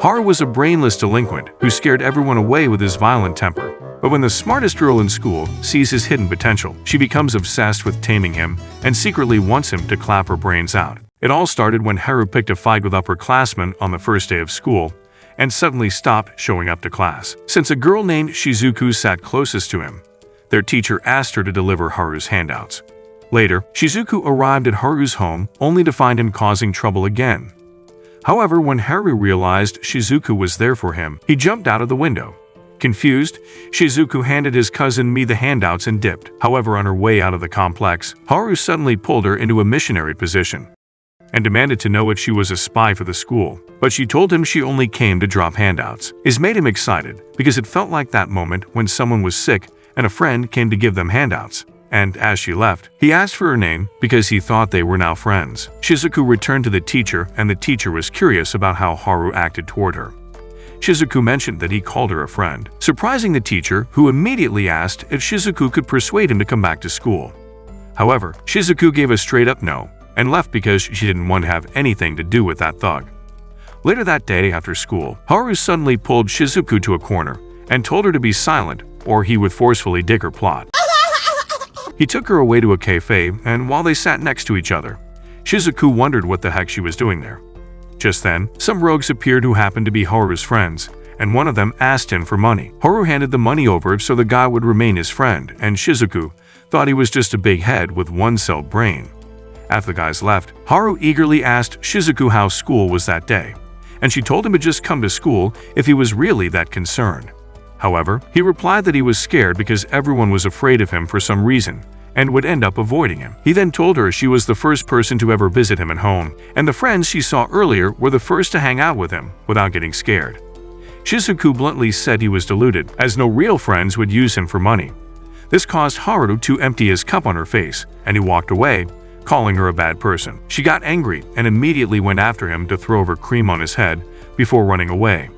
Haru was a brainless delinquent who scared everyone away with his violent temper. But when the smartest girl in school sees his hidden potential, she becomes obsessed with taming him and secretly wants him to clap her brains out. It all started when Haru picked a fight with upperclassmen on the first day of school and suddenly stopped showing up to class. Since a girl named Shizuku sat closest to him, their teacher asked her to deliver Haru's handouts. Later, Shizuku arrived at Haru's home only to find him causing trouble again. However, when Haru realized Shizuku was there for him, he jumped out of the window. Confused, Shizuku handed his cousin Mi the handouts and dipped. However, on her way out of the complex, Haru suddenly pulled her into a missionary position and demanded to know if she was a spy for the school. But she told him she only came to drop handouts. This made him excited because it felt like that moment when someone was sick and a friend came to give them handouts. And as she left, he asked for her name because he thought they were now friends. Shizuku returned to the teacher, and the teacher was curious about how Haru acted toward her. Shizuku mentioned that he called her a friend, surprising the teacher, who immediately asked if Shizuku could persuade him to come back to school. However, Shizuku gave a straight-up no and left because she didn't want to have anything to do with that thug. Later that day after school, Haru suddenly pulled Shizuku to a corner and told her to be silent or he would forcefully dig her plot. He took her away to a cafe, and while they sat next to each other, Shizuku wondered what the heck she was doing there. Just then, some rogues appeared who happened to be Haru's friends, and one of them asked him for money. Haru handed the money over so the guy would remain his friend, and Shizuku thought he was just a big head with one-celled brain. After the guys left, Haru eagerly asked Shizuku how school was that day, and she told him to just come to school if he was really that concerned. However, he replied that he was scared because everyone was afraid of him for some reason and would end up avoiding him. He then told her she was the first person to ever visit him at home, and the friends she saw earlier were the first to hang out with him without getting scared. Shizuku bluntly said he was deluded, as no real friends would use him for money. This caused Haru to empty his cup on her face, and he walked away, calling her a bad person. She got angry and immediately went after him to throw over cream on his head before running away.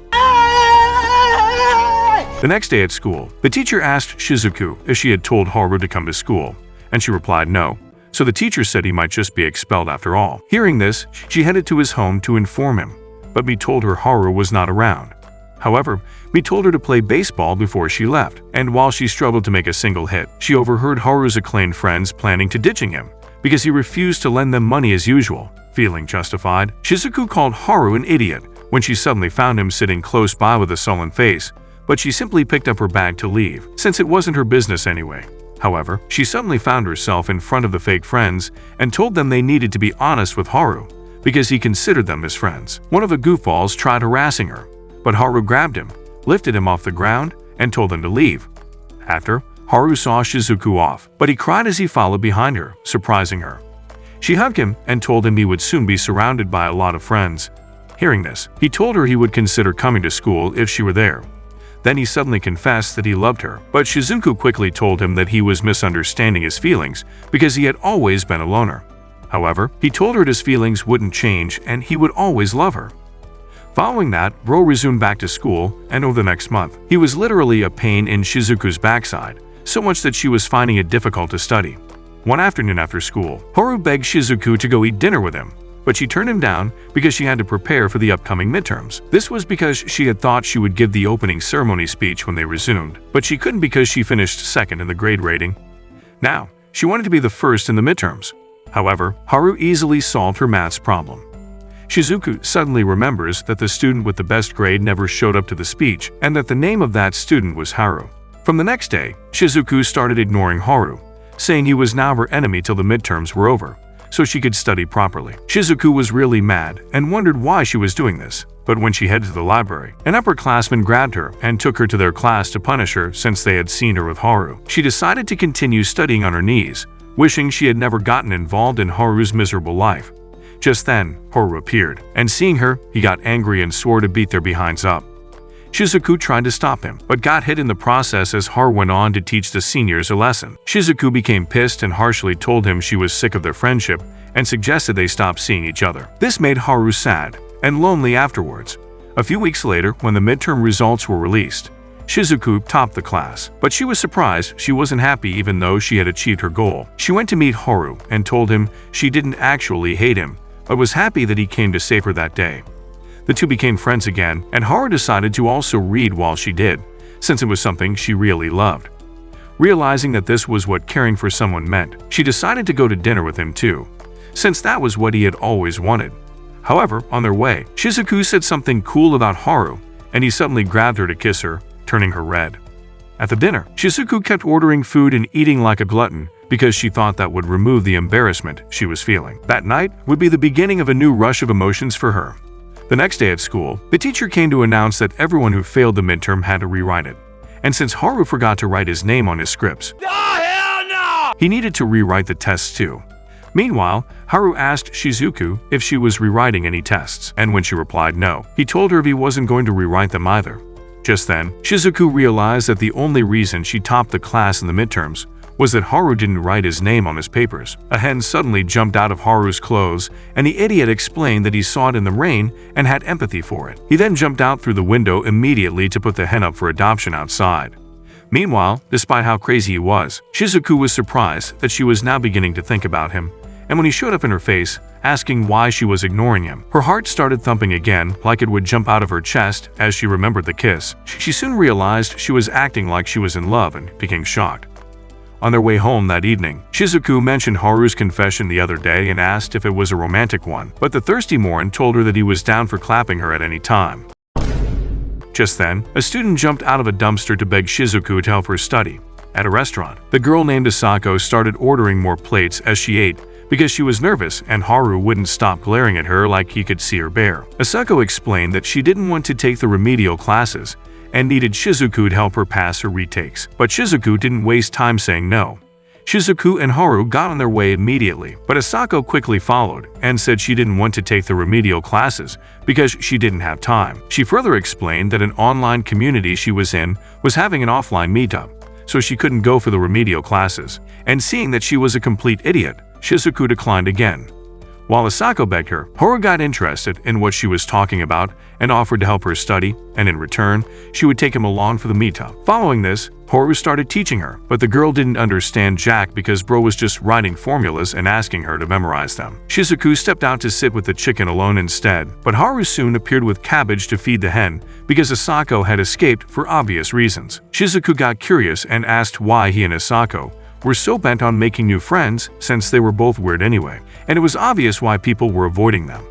The next day at school, the teacher asked Shizuku if she had told Haru to come to school, and she replied no, so the teacher said he might just be expelled after all. Hearing this, she headed to his home to inform him, but Mi told her Haru was not around. However, Mi told her to play baseball before she left, and while she struggled to make a single hit, she overheard Haru's acclaimed friends planning to ditching him because he refused to lend them money as usual. Feeling justified, Shizuku called Haru an idiot when she suddenly found him sitting close by with a sullen face, but she simply picked up her bag to leave, since it wasn't her business anyway. However, she suddenly found herself in front of the fake friends and told them they needed to be honest with Haru because he considered them his friends. One of the goofballs tried harassing her, but Haru grabbed him, lifted him off the ground, and told them to leave. After, Haru saw Shizuku off, but he cried as he followed behind her, surprising her. She hugged him and told him he would soon be surrounded by a lot of friends. Hearing this, he told her he would consider coming to school if she were there. Then he suddenly confessed that he loved her, but Shizuku quickly told him that he was misunderstanding his feelings because he had always been a loner. However, he told her his feelings wouldn't change and he would always love her. Following that, Ro resumed back to school, and over the next month, he was literally a pain in Shizuku's backside, so much that she was finding it difficult to study. One afternoon after school, Haru begged Shizuku to go eat dinner with him, but she turned him down because she had to prepare for the upcoming midterms. This was because she had thought she would give the opening ceremony speech when they resumed, but she couldn't because she finished second in the grade rating. Now, she wanted to be the first in the midterms. However, Haru easily solved her maths problem. Shizuku suddenly remembers that the student with the best grade never showed up to the speech and that the name of that student was Haru. From the next day, Shizuku started ignoring Haru, saying he was now her enemy till the midterms were over, so she could study properly. Shizuku was really mad and wondered why she was doing this, but when she headed to the library, an upperclassman grabbed her and took her to their class to punish her since they had seen her with Haru. She decided to continue studying on her knees, wishing she had never gotten involved in Haru's miserable life. Just then, Haru appeared, and seeing her, he got angry and swore to beat their behinds up. Shizuku tried to stop him, but got hit in the process as Haru went on to teach the seniors a lesson. Shizuku became pissed and harshly told him she was sick of their friendship and suggested they stop seeing each other. This made Haru sad and lonely afterwards. A few weeks later, when the midterm results were released, Shizuku topped the class, but she was surprised she wasn't happy even though she had achieved her goal. She went to meet Haru and told him she didn't actually hate him, but was happy that he came to save her that day. The two became friends again, and Haru decided to also read while she did, since it was something she really loved. Realizing that this was what caring for someone meant, she decided to go to dinner with him too, since that was what he had always wanted. However, on their way, Shizuku said something cool about Haru, and he suddenly grabbed her to kiss her, turning her red. At the dinner, Shizuku kept ordering food and eating like a glutton because she thought that would remove the embarrassment she was feeling. That night would be the beginning of a new rush of emotions for her. The next day at school, the teacher came to announce that everyone who failed the midterm had to rewrite it. And since Haru forgot to write his name on his scripts, he needed to rewrite the tests too. Meanwhile, Haru asked Shizuku if she was rewriting any tests, and when she replied no, he told her he wasn't going to rewrite them either. Just then, Shizuku realized that the only reason she topped the class in the midterms was that Haru didn't write his name on his papers. A hen suddenly jumped out of Haru's clothes, and the idiot explained that he saw it in the rain and had empathy for it. He then jumped out through the window immediately to put the hen up for adoption outside. Meanwhile, despite how crazy he was, Shizuku was surprised that she was now beginning to think about him, and when he showed up in her face, asking why she was ignoring him, her heart started thumping again like it would jump out of her chest as she remembered the kiss. She soon realized she was acting like she was in love and became shocked. On their way home that evening, Shizuku mentioned Haru's confession the other day and asked if it was a romantic one, but the thirsty Morin told her that he was down for clapping her at any time. Just then, a student jumped out of a dumpster to beg Shizuku to help her study. At a restaurant, the girl named Asako started ordering more plates as she ate because she was nervous and Haru wouldn't stop glaring at her like he could see her bare. Asako explained that she didn't want to take the remedial classes and needed Shizuku to help her pass her retakes, but Shizuku didn't waste time saying no. Shizuku and Haru got on their way immediately, but Asako quickly followed and said she didn't want to take the remedial classes because she didn't have time. She further explained that an online community she was in was having an offline meetup, so she couldn't go for the remedial classes, and seeing that she was a complete idiot, Shizuku declined again. While Asako begged her, Haru got interested in what she was talking about and offered to help her study, and in return, she would take him along for the meetup. Following this, Haru started teaching her, but the girl didn't understand jack because bro was just writing formulas and asking her to memorize them. Shizuku stepped out to sit with the chicken alone instead, but Haru soon appeared with cabbage to feed the hen because Asako had escaped for obvious reasons. Shizuku got curious and asked why he and Asako were so bent on making new friends since they were both weird anyway, and it was obvious why people were avoiding them.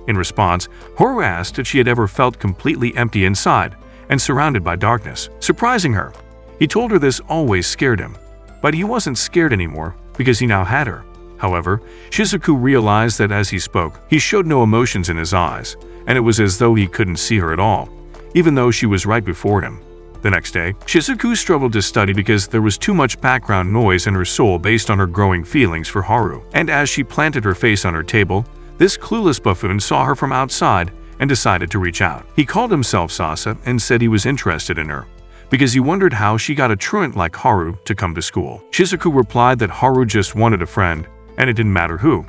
In response, Haru asked if she had ever felt completely empty inside and surrounded by darkness, surprising her. He told her this always scared him, but he wasn't scared anymore because he now had her. However, Shizuku realized that as he spoke, he showed no emotions in his eyes, and it was as though he couldn't see her at all, even though she was right before him. The next day, Shizuku struggled to study because there was too much background noise in her soul based on her growing feelings for Haru. And as she planted her face on her table, this clueless buffoon saw her from outside and decided to reach out. He called himself Sasa and said he was interested in her because he wondered how she got a truant like Haru to come to school. Shizuku replied that Haru just wanted a friend, and it didn't matter who.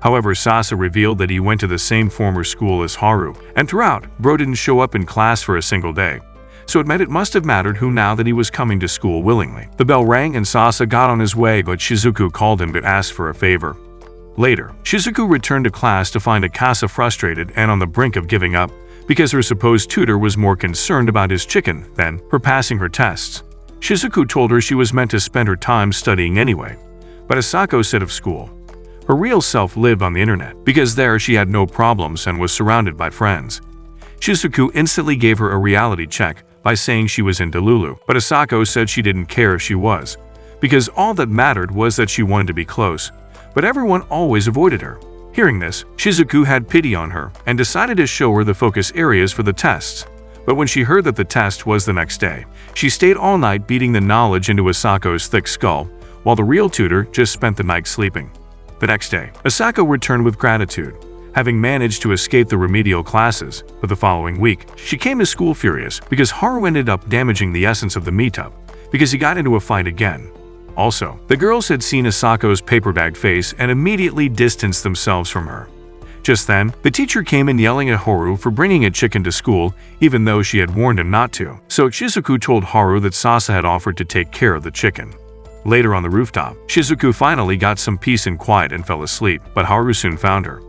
However, Sasa revealed that he went to the same former school as Haru, and throughout, bro didn't show up in class for a single day. So it meant it must have mattered who now that he was coming to school willingly. The bell rang and Sasa got on his way, but Shizuku called him to ask for a favor. Later, Shizuku returned to class to find Akasa frustrated and on the brink of giving up because her supposed tutor was more concerned about his chicken than her passing her tests. Shizuku told her she was meant to spend her time studying anyway, but Asako said of school. Her real self lived on the internet because there she had no problems and was surrounded by friends. Shizuku instantly gave her a reality check by saying she was into Lulu, but Asako said she didn't care if she was, because all that mattered was that she wanted to be close, but everyone always avoided her. Hearing this, Shizuku had pity on her and decided to show her the focus areas for the tests, but when she heard that the test was the next day, she stayed all night beating the knowledge into Asako's thick skull, while the real tutor just spent the night sleeping. The next day, Asako returned with gratitude, having managed to escape the remedial classes, but the following week, she came to school furious because Haru ended up damaging the essence of the meetup because he got into a fight again. Also, the girls had seen Asako's paper-bag face and immediately distanced themselves from her. Just then, the teacher came in yelling at Haru for bringing a chicken to school even though she had warned him not to, so Shizuku told Haru that Sasa had offered to take care of the chicken. Later on the rooftop, Shizuku finally got some peace and quiet and fell asleep, but Haru soon found her.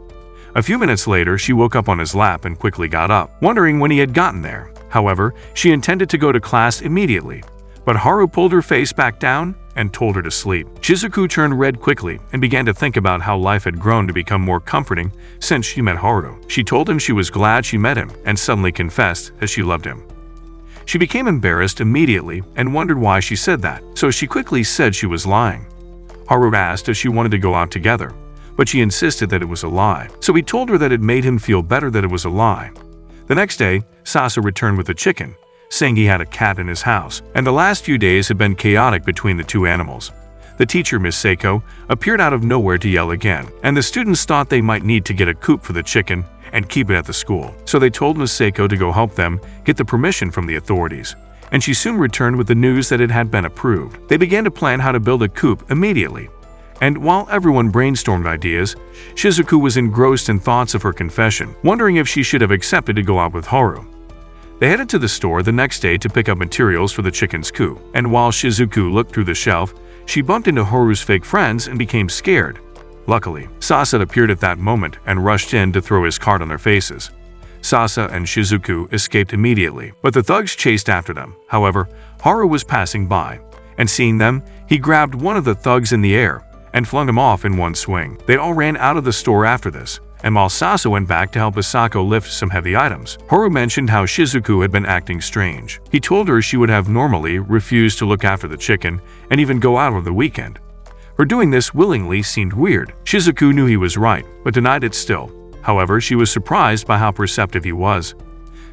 A few minutes later, she woke up on his lap and quickly got up, wondering when he had gotten there. However, she intended to go to class immediately, but Haru pulled her face back down and told her to sleep. Shizuku turned red quickly and began to think about how life had grown to become more comforting since she met Haru. She told him she was glad she met him and suddenly confessed that she loved him. She became embarrassed immediately and wondered why she said that, so she quickly said she was lying. Haru asked if she wanted to go out together, but she insisted that it was a lie, so he told her that it made him feel better that it was a lie. The next day, Sasa returned with a chicken, saying he had a cat in his house, and the last few days had been chaotic between the two animals. The teacher, Miss Seiko, appeared out of nowhere to yell again, and the students thought they might need to get a coop for the chicken and keep it at the school. So they told Miss Seiko to go help them get the permission from the authorities, and she soon returned with the news that it had been approved. They began to plan how to build a coop immediately. And while everyone brainstormed ideas, Shizuku was engrossed in thoughts of her confession, wondering if she should have accepted to go out with Haru. They headed to the store the next day to pick up materials for the chicken's coop, and while Shizuku looked through the shelf, she bumped into Haru's fake friends and became scared. Luckily, Sasa appeared at that moment and rushed in to throw his cart on their faces. Sasa and Shizuku escaped immediately, but the thugs chased after them. However, Haru was passing by, and seeing them, he grabbed one of the thugs in the air and flung him off in one swing. They all ran out of the store after this, and while Sasa went back to help Asako lift some heavy items, Haru mentioned how Shizuku had been acting strange. He told her she would have normally refused to look after the chicken and even go out on the weekend. Her doing this willingly seemed weird. Shizuku knew he was right, but denied it still. However, she was surprised by how perceptive he was.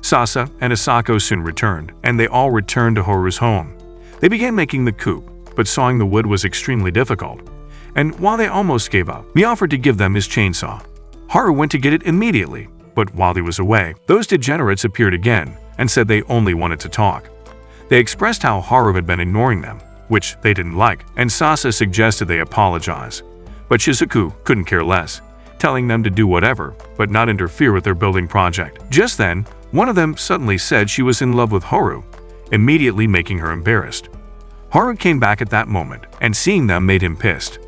Sasa and Asako soon returned, and they all returned to Haru's home. They began making the coop, but sawing the wood was extremely difficult. And while they almost gave up, he offered to give them his chainsaw. Haru went to get it immediately, but while he was away, those degenerates appeared again and said they only wanted to talk. They expressed how Haru had been ignoring them, which they didn't like, and Sasa suggested they apologize. But Shizuku couldn't care less, telling them to do whatever, but not interfere with their building project. Just then, one of them suddenly said she was in love with Haru, immediately making her embarrassed. Haru came back at that moment, and seeing them made him pissed.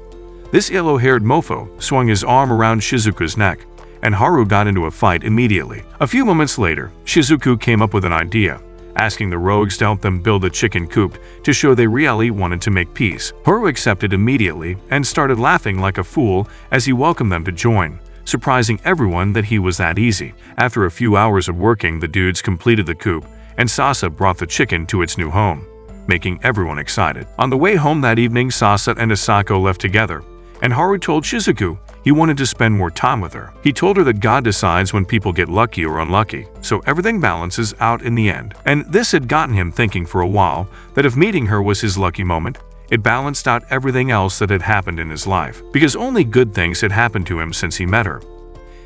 This yellow-haired mofo swung his arm around Shizuku's neck, and Haru got into a fight immediately. A few moments later, Shizuku came up with an idea, asking the rogues to help them build a chicken coop to show they really wanted to make peace. Haru accepted immediately and started laughing like a fool as he welcomed them to join, surprising everyone that he was that easy. After a few hours of working, the dudes completed the coop, and Sasa brought the chicken to its new home, making everyone excited. On the way home that evening, Sasa and Asako left together, and Haru told Shizuku he wanted to spend more time with her. He told her that God decides when people get lucky or unlucky, so everything balances out in the end. And this had gotten him thinking for a while that if meeting her was his lucky moment, it balanced out everything else that had happened in his life, because only good things had happened to him since he met her.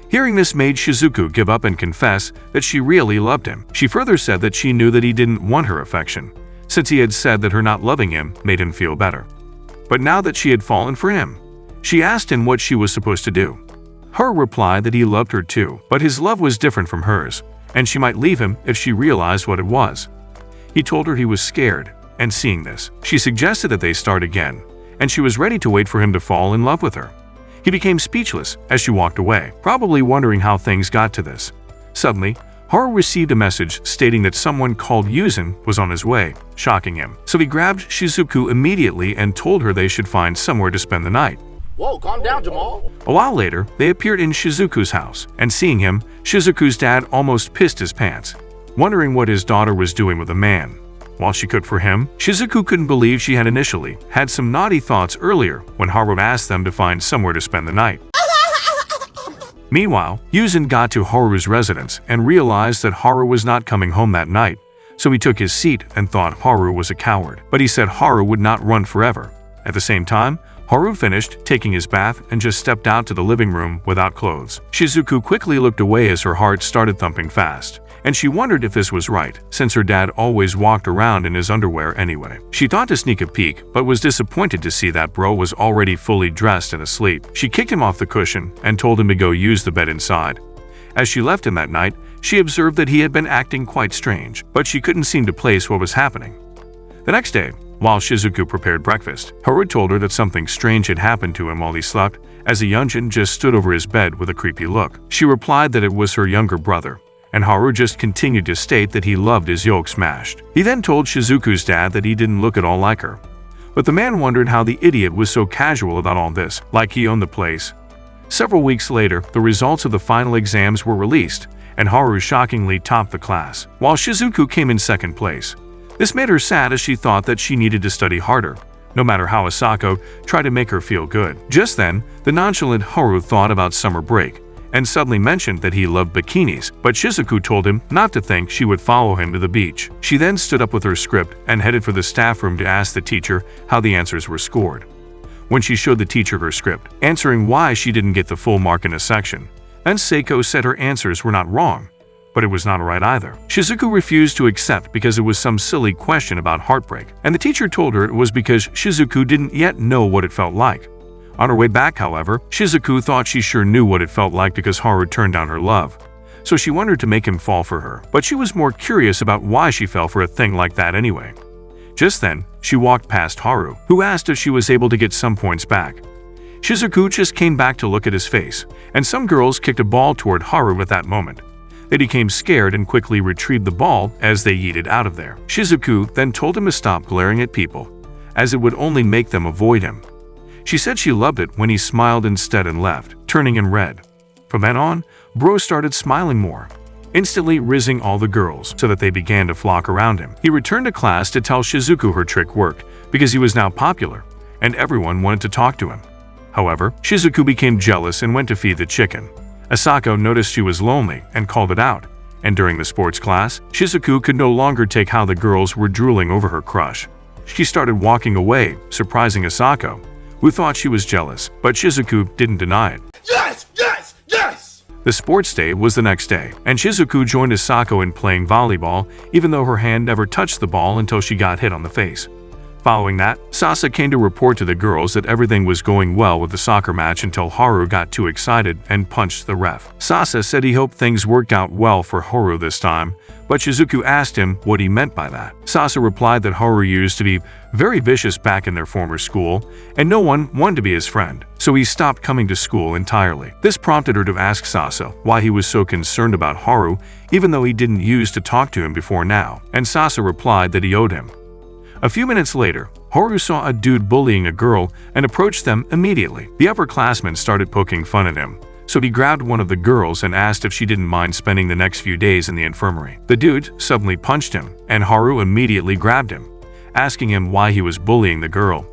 Hearing this made Shizuku give up and confess that she really loved him. She further said that she knew that he didn't want her affection, since he had said that her not loving him made him feel better. But now that she had fallen for him, she asked him what she was supposed to do. Haru replied that he loved her too, but his love was different from hers, and she might leave him if she realized what it was. He told her he was scared, and seeing this, she suggested that they start again, and she was ready to wait for him to fall in love with her. He became speechless as she walked away, probably wondering how things got to this. Suddenly, Haru received a message stating that someone called Yuzin was on his way, shocking him. So he grabbed Shizuku immediately and told her they should find somewhere to spend the night. Whoa, calm down, Jamal. A while later, they appeared in Shizuku's house, and seeing him, Shizuku's dad almost pissed his pants, wondering what his daughter was doing with a man. While she cooked for him, Shizuku couldn't believe she had initially had some naughty thoughts earlier when Haru asked them to find somewhere to spend the night. Meanwhile, Yuzin got to Haru's residence and realized that Haru was not coming home that night, so he took his seat and thought Haru was a coward. But he said Haru would not run forever. At the same time, Haru finished taking his bath and just stepped out to the living room without clothes. Shizuku quickly looked away as her heart started thumping fast, and she wondered if this was right, since her dad always walked around in his underwear anyway. She thought to sneak a peek, but was disappointed to see that bro was already fully dressed and asleep. She kicked him off the cushion and told him to go use the bed inside. As she left him that night, she observed that he had been acting quite strange, but she couldn't seem to place what was happening. The next day, while Shizuku prepared breakfast, Haru told her that something strange had happened to him while he slept as a youngin just stood over his bed with a creepy look. She replied that it was her younger brother, and Haru just continued to state that he loved his yolk smashed. He then told Shizuku's dad that he didn't look at all like her. But the man wondered how the idiot was so casual about all this, like he owned the place. Several weeks later, the results of the final exams were released, and Haru shockingly topped the class, while Shizuku came in second place. This made her sad as she thought that she needed to study harder, no matter how Asako tried to make her feel good. Just then, the nonchalant Haru thought about summer break, and suddenly mentioned that he loved bikinis, but Shizuku told him not to think she would follow him to the beach. She then stood up with her script and headed for the staff room to ask the teacher how the answers were scored. When she showed the teacher her script, answering why she didn't get the full mark in a section, then Seiko said her answers were not wrong, but it was not right either. Shizuku refused to accept because it was some silly question about heartbreak, and the teacher told her it was because Shizuku didn't yet know what it felt like. On her way back, however, Shizuku thought she sure knew what it felt like because Haru turned down her love, so she wanted to make him fall for her, but she was more curious about why she fell for a thing like that anyway. Just then, she walked past Haru, who asked if she was able to get some points back. Shizuku just came back to look at his face, and some girls kicked a ball toward Haru at that moment. They became scared and quickly retrieved the ball as they yeeted out of there. Shizuku then told him to stop glaring at people, as it would only make them avoid him. She said she loved it when he smiled instead and left, turning in red. From then on, Bro started smiling more, instantly rizzing all the girls so that they began to flock around him. He returned to class to tell Shizuku her trick worked because he was now popular, and everyone wanted to talk to him. However, Shizuku became jealous and went to feed the chicken. Asako noticed she was lonely and called it out, and during the sports class, Shizuku could no longer take how the girls were drooling over her crush. She started walking away, surprising Asako, who thought she was jealous, but Shizuku didn't deny it. Yes! Yes! Yes! The sports day was the next day, and Shizuku joined Asako in playing volleyball, even though her hand never touched the ball until she got hit on the face. Following that, Sasa came to report to the girls that everything was going well with the soccer match until Haru got too excited and punched the ref. Sasa said he hoped things worked out well for Haru this time, but Shizuku asked him what he meant by that. Sasa replied that Haru used to be very vicious back in their former school, and no one wanted to be his friend, so he stopped coming to school entirely. This prompted her to ask Sasa why he was so concerned about Haru even though he didn't used to talk to him before now, and Sasa replied that he owed him. A few minutes later, Haru saw a dude bullying a girl and approached them immediately. The upperclassmen started poking fun at him, so he grabbed one of the girls and asked if she didn't mind spending the next few days in the infirmary. The dude suddenly punched him, and Haru immediately grabbed him, asking him why he was bullying the girl.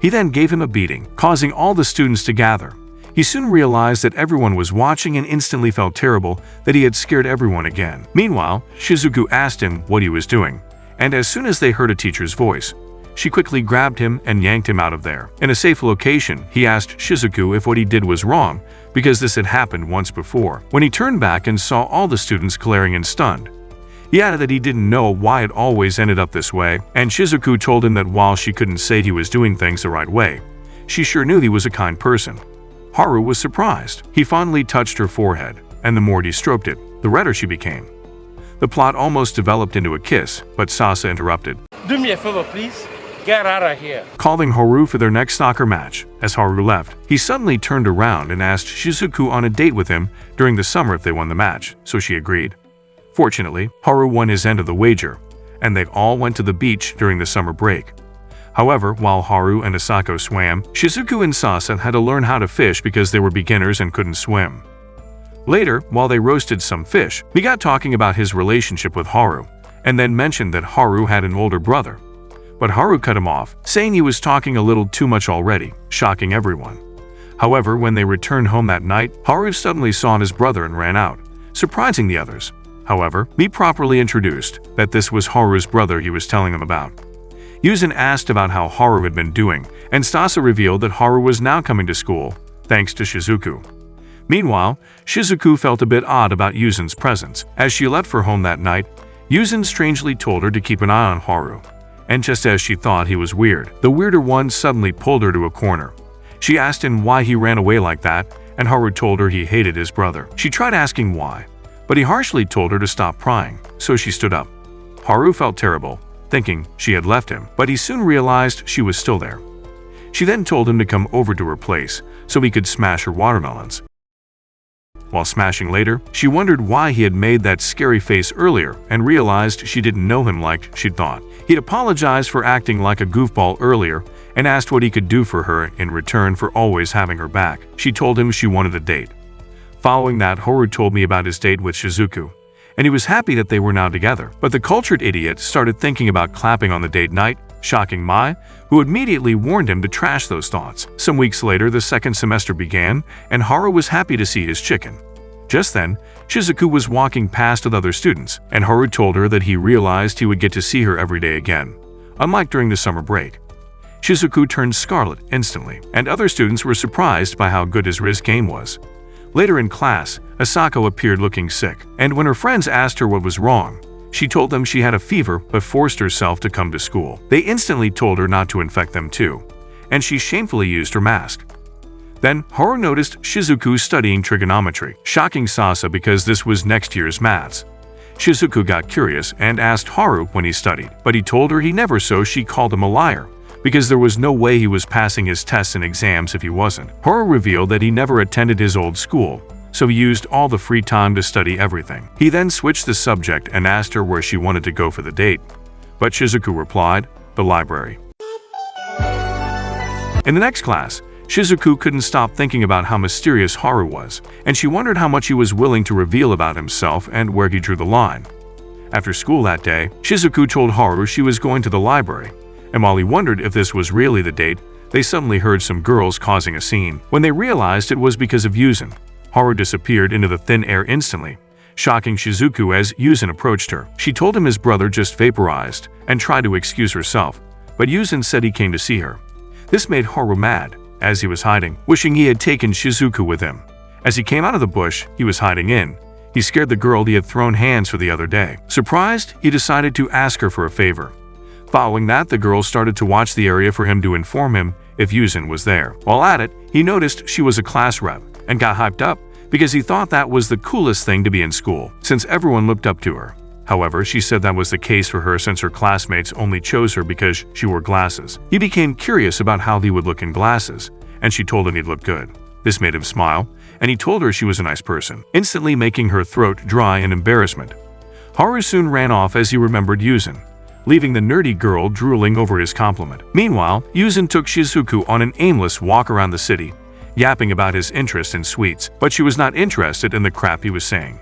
He then gave him a beating, causing all the students to gather. He soon realized that everyone was watching and instantly felt terrible that he had scared everyone again. Meanwhile, Shizuku asked him what he was doing, and as soon as they heard a teacher's voice, she quickly grabbed him and yanked him out of there. In a safe location, he asked Shizuku if what he did was wrong, because this had happened once before. When he turned back and saw all the students glaring and stunned, he added that he didn't know why it always ended up this way, and Shizuku told him that while she couldn't say he was doing things the right way, she sure knew he was a kind person. Haru was surprised. He fondly touched her forehead, and the more he stroked it, the redder she became. The plot almost developed into a kiss, but Sasa interrupted. Do me a favor, please. Get out of here. Calling Haru for their next soccer match. As Haru left, he suddenly turned around and asked Shizuku on a date with him during the summer if they won the match, so she agreed. Fortunately, Haru won his end of the wager, and they all went to the beach during the summer break. However, while Haru and Asako swam, Shizuku and Sasa had to learn how to fish because they were beginners and couldn't swim. Later, while they roasted some fish, he got talking about his relationship with Haru, and then mentioned that Haru had an older brother. But Haru cut him off, saying he was talking a little too much already, shocking everyone. However, when they returned home that night, Haru suddenly saw his brother and ran out, surprising the others. However, he properly introduced that this was Haru's brother he was telling them about. Yuzin asked about how Haru had been doing, and Sasa revealed that Haru was now coming to school, thanks to Shizuku. Meanwhile, Shizuku felt a bit odd about Yuzin's presence. As she left for home that night, Yuzin strangely told her to keep an eye on Haru. And just as she thought he was weird, the weirder one suddenly pulled her to a corner. She asked him why he ran away like that, and Haru told her he hated his brother. She tried asking why, but he harshly told her to stop prying, so she stood up. Haru felt terrible, thinking she had left him, but he soon realized she was still there. She then told him to come over to her place so he could smash her watermelons. While smashing later, she wondered why he had made that scary face earlier and realized she didn't know him like she'd thought. He'd apologized for acting like a goofball earlier and asked what he could do for her in return for always having her back. She told him she wanted a date. Following that, Haru told me about his date with Shizuku, and he was happy that they were now together. But the cultured idiot started thinking about clapping on the date night, shocking Mai, who immediately warned him to trash those thoughts. Some weeks later, the second semester began, and Haru was happy to see his chicken. Just then, Shizuku was walking past with other students, and Haru told her that he realized he would get to see her every day again, unlike during the summer break. Shizuku turned scarlet instantly, and other students were surprised by how good his Riz game was. Later in class, Asako appeared looking sick, and when her friends asked her what was wrong, she told them she had a fever but forced herself to come to school. They instantly told her not to infect them too, and she shamefully used her mask. Then, Haru noticed Shizuku studying trigonometry, shocking Sasa because this was next year's maths. Shizuku got curious and asked Haru when he studied, but he told her he never, so she called him a liar, because there was no way he was passing his tests and exams if he wasn't. Haru revealed that he never attended his old school, so he used all the free time to study everything. He then switched the subject and asked her where she wanted to go for the date, but Shizuku replied, "The library." In the next class, Shizuku couldn't stop thinking about how mysterious Haru was, and she wondered how much he was willing to reveal about himself and where he drew the line. After school that day, Shizuku told Haru she was going to the library, and while he wondered if this was really the date, they suddenly heard some girls causing a scene. When they realized it was because of Yuzin, Haru disappeared into the thin air instantly, shocking Shizuku as Yuzin approached her. She told him his brother just vaporized and tried to excuse herself, but Yuzin said he came to see her. This made Haru mad, as he was hiding, wishing he had taken Shizuku with him. As he came out of the bush he was hiding in, he scared the girl he had thrown hands for the other day. Surprised, he decided to ask her for a favor. Following that, the girl started to watch the area for him to inform him if Yuzin was there. While at it, he noticed she was a class rep and got hyped up because he thought that was the coolest thing to be in school, since everyone looked up to her. However, she said that was the case for her since her classmates only chose her because she wore glasses. He became curious about how he would look in glasses, and she told him he'd look good. This made him smile, and he told her she was a nice person, instantly making her throat dry in embarrassment. Haru soon ran off as he remembered Yuzin, leaving the nerdy girl drooling over his compliment. Meanwhile, Yuzin took Shizuku on an aimless walk around the city, yapping about his interest in sweets, but she was not interested in the crap he was saying.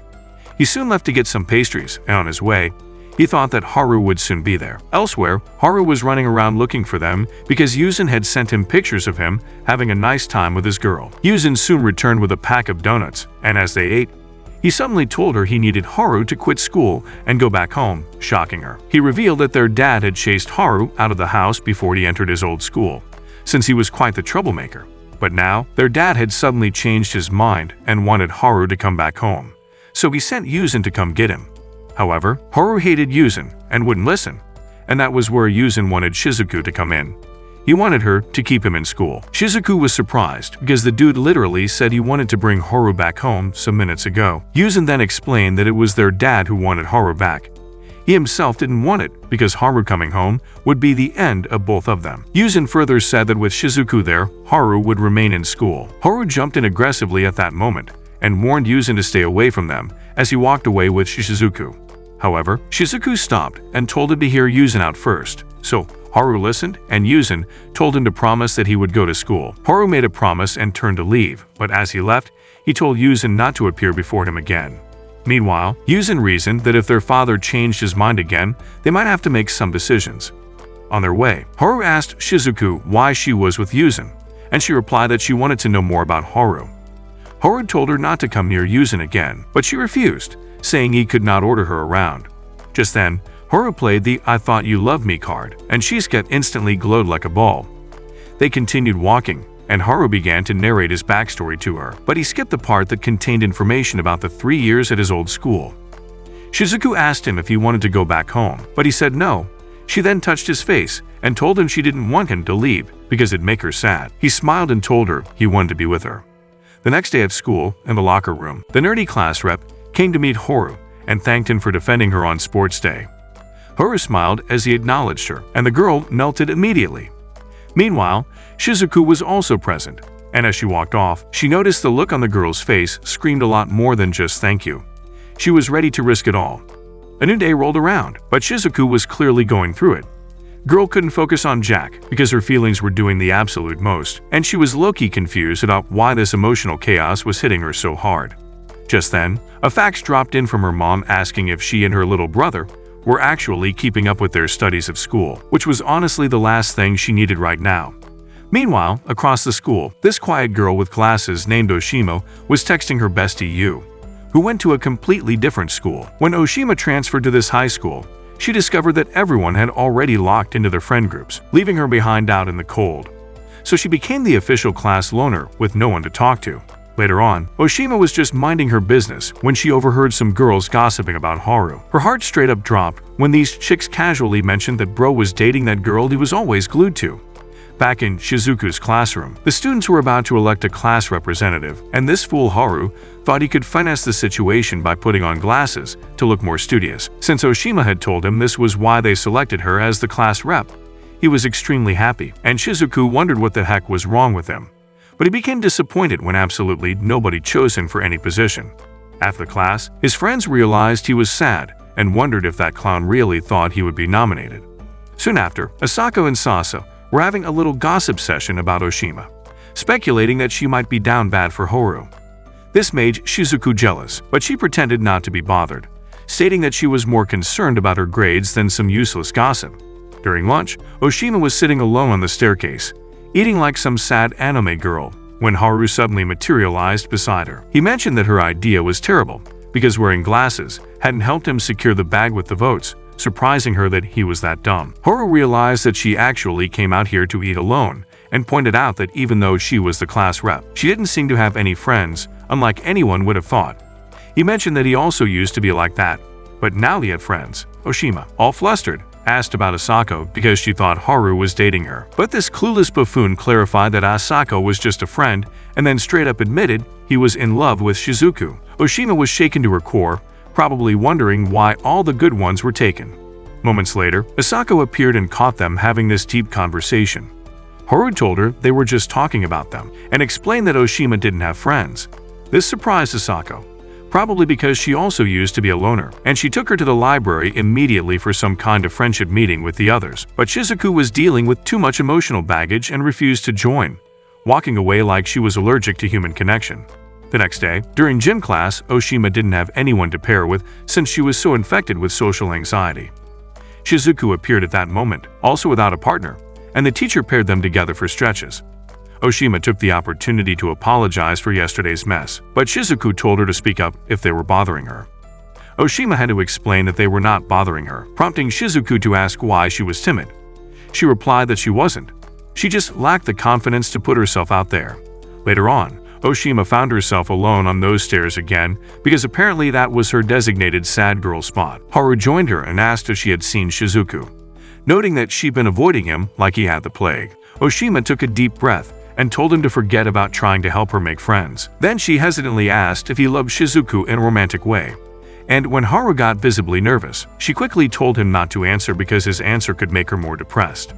He soon left to get some pastries, and on his way, he thought that Haru would soon be there. Elsewhere, Haru was running around looking for them because Yuzin had sent him pictures of him having a nice time with his girl. Yuzin soon returned with a pack of donuts, and as they ate, he suddenly told her he needed Haru to quit school and go back home, shocking her. He revealed that their dad had chased Haru out of the house before he entered his old school, since he was quite the troublemaker. But now, their dad had suddenly changed his mind and wanted Haru to come back home, so he sent Yuzin to come get him. However, Haru hated Yuzin and wouldn't listen, and that was where Yuzin wanted Shizuku to come in. He wanted her to keep him in school. Shizuku was surprised because the dude literally said he wanted to bring Haru back home some minutes ago. Yuzin then explained that it was their dad who wanted Haru back. He himself didn't want it because Haru coming home would be the end of both of them. Yuzin further said that with Shizuku there, Haru would remain in school. Haru jumped in aggressively at that moment and warned Yuzin to stay away from them as he walked away with Shizuku. However, Shizuku stopped and told him to hear Yuzin out first, so Haru listened, and Yuzin told him to promise that he would go to school. Haru made a promise and turned to leave, but as he left, he told Yuzin not to appear before him again. Meanwhile, Yuzin reasoned that if their father changed his mind again, they might have to make some decisions. On their way, Haru asked Shizuku why she was with Yuzin, and she replied that she wanted to know more about Haru. Haru told her not to come near Yuzin again, but she refused, saying he could not order her around. Just then, Haru played the "I thought you loved me" card, and Shizuka instantly glowed like a ball. They continued walking, and Haru began to narrate his backstory to her, but he skipped the part that contained information about the 3 years at his old school. Shizuku asked him if he wanted to go back home, but he said no. She then touched his face and told him she didn't want him to leave because it'd make her sad. He smiled and told her he wanted to be with her. The next day at school, in the locker room, the nerdy class rep came to meet Haru and thanked him for defending her on sports day. Haru smiled as he acknowledged her, and the girl melted immediately. Meanwhile, Shizuku was also present, and as she walked off, she noticed the look on the girl's face screamed a lot more than just thank you. She was ready to risk it all. A new day rolled around, but Shizuku was clearly going through it. Girl couldn't focus on Jack because her feelings were doing the absolute most, and she was low-key confused about why this emotional chaos was hitting her so hard. Just then, a fax dropped in from her mom asking if she and her little brother were actually keeping up with their studies of school, which was honestly the last thing she needed right now. Meanwhile, across the school, this quiet girl with glasses named Oshima was texting her bestie Yu, who went to a completely different school. When Oshima transferred to this high school, she discovered that everyone had already locked into their friend groups, leaving her behind out in the cold. So she became the official class loner with no one to talk to. Later on, Oshima was just minding her business when she overheard some girls gossiping about Haru. Her heart straight up dropped when these chicks casually mentioned that bro was dating that girl he was always glued to. Back in Shizuku's classroom, the students were about to elect a class representative, and this fool Haru thought he could finesse the situation by putting on glasses to look more studious. Since Oshima had told him this was why they selected her as the class rep, he was extremely happy, and Shizuku wondered what the heck was wrong with him. But he became disappointed when absolutely nobody chose him for any position. After the class, his friends realized he was sad and wondered if that clown really thought he would be nominated. Soon after, Asako and Sasa were having a little gossip session about Oshima, speculating that she might be down bad for Haru. This made Shizuku jealous, but she pretended not to be bothered, stating that she was more concerned about her grades than some useless gossip. During lunch, Oshima was sitting alone on the staircase, eating like some sad anime girl, when Haru suddenly materialized beside her. He mentioned that her idea was terrible, because wearing glasses hadn't helped him secure the bag with the votes, surprising her that he was that dumb. Haru realized that she actually came out here to eat alone, and pointed out that even though she was the class rep, she didn't seem to have any friends, unlike anyone would have thought. He mentioned that he also used to be like that, but now he had friends. Oshima, all flustered, asked about Asako because she thought Haru was dating her. But this clueless buffoon clarified that Asako was just a friend and then straight up admitted he was in love with Shizuku. Oshima was shaken to her core, probably wondering why all the good ones were taken. Moments later, Asako appeared and caught them having this deep conversation. Haru told her they were just talking about them and explained that Oshima didn't have friends. This surprised Asako, probably because she also used to be a loner, and she took her to the library immediately for some kind of friendship meeting with the others. But Shizuku was dealing with too much emotional baggage and refused to join, walking away like she was allergic to human connection. The next day, during gym class, Oshima didn't have anyone to pair with since she was so infected with social anxiety. Shizuku appeared at that moment, also without a partner, and the teacher paired them together for stretches. Oshima took the opportunity to apologize for yesterday's mess, but Shizuku told her to speak up if they were bothering her. Oshima had to explain that they were not bothering her, prompting Shizuku to ask why she was timid. She replied that she wasn't. She just lacked the confidence to put herself out there. Later on, Oshima found herself alone on those stairs again because apparently that was her designated sad girl spot. Haru joined her and asked if she had seen Shizuku. Noting that she'd been avoiding him like he had the plague, Oshima took a deep breath and told him to forget about trying to help her make friends. Then she hesitantly asked if he loved Shizuku in a romantic way. And when Haru got visibly nervous, she quickly told him not to answer because his answer could make her more depressed.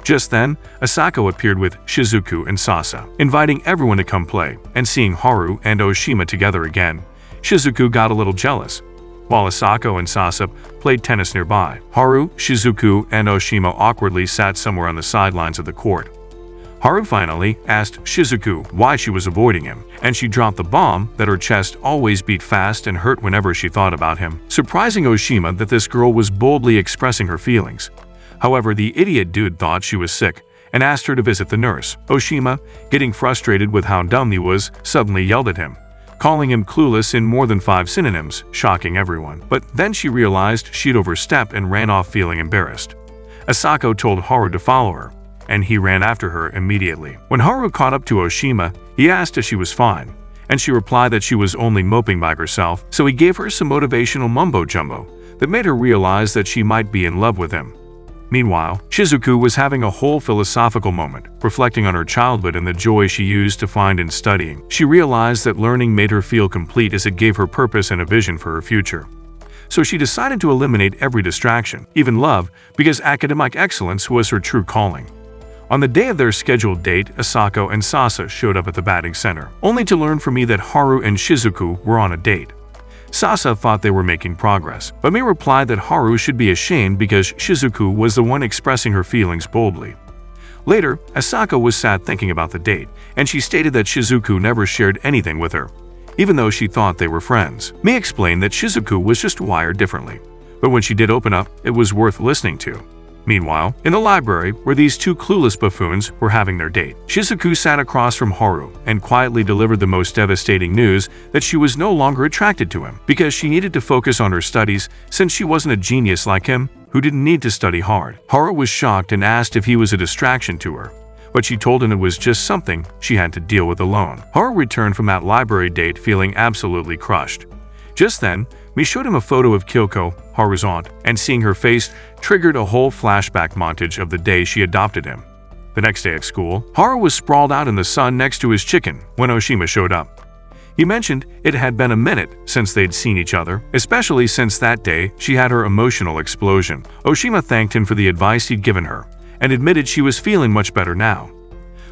Just then, Asako appeared with Shizuku and Sasa, inviting everyone to come play, and seeing Haru and Oshima together again, Shizuku got a little jealous. While Asako and Sasa played tennis nearby, Haru, Shizuku, and Oshima awkwardly sat somewhere on the sidelines of the court. Haru finally asked Shizuku why she was avoiding him, and she dropped the bomb that her chest always beat fast and hurt whenever she thought about him, surprising Oshima that this girl was boldly expressing her feelings. However, the idiot dude thought she was sick and asked her to visit the nurse. Oshima, getting frustrated with how dumb he was, suddenly yelled at him, calling him clueless in more than 5 synonyms, shocking everyone. But then she realized she'd overstepped and ran off feeling embarrassed. Asako told Haru to follow her, and he ran after her immediately. When Haru caught up to Oshima, he asked if she was fine, and she replied that she was only moping by herself, so he gave her some motivational mumbo-jumbo that made her realize that she might be in love with him. Meanwhile, Shizuku was having a whole philosophical moment, reflecting on her childhood and the joy she used to find in studying. She realized that learning made her feel complete as it gave her purpose and a vision for her future. So she decided to eliminate every distraction, even love, because academic excellence was her true calling. On the day of their scheduled date, Asako and Sasa showed up at the batting center, only to learn from me that Haru and Shizuku were on a date. Sasa thought they were making progress, but me replied that Haru should be ashamed because Shizuku was the one expressing her feelings boldly. Later, Asako was sad thinking about the date, and she stated that Shizuku never shared anything with her, even though she thought they were friends. Me explained that Shizuku was just wired differently, but when she did open up, it was worth listening to. Meanwhile, in the library, where these two clueless buffoons were having their date, Shizuku sat across from Haru and quietly delivered the most devastating news that she was no longer attracted to him because she needed to focus on her studies since she wasn't a genius like him who didn't need to study hard. Haru was shocked and asked if he was a distraction to her, but she told him it was just something she had to deal with alone. Haru returned from that library date feeling absolutely crushed. Just then, me showed him a photo of Kyoko, Haru's aunt, and seeing her face triggered a whole flashback montage of the day she adopted him. The next day at school, Haru was sprawled out in the sun next to his chicken when Oshima showed up. He mentioned it had been a minute since they'd seen each other, especially since that day she had her emotional explosion. Oshima thanked him for the advice he'd given her and admitted she was feeling much better now.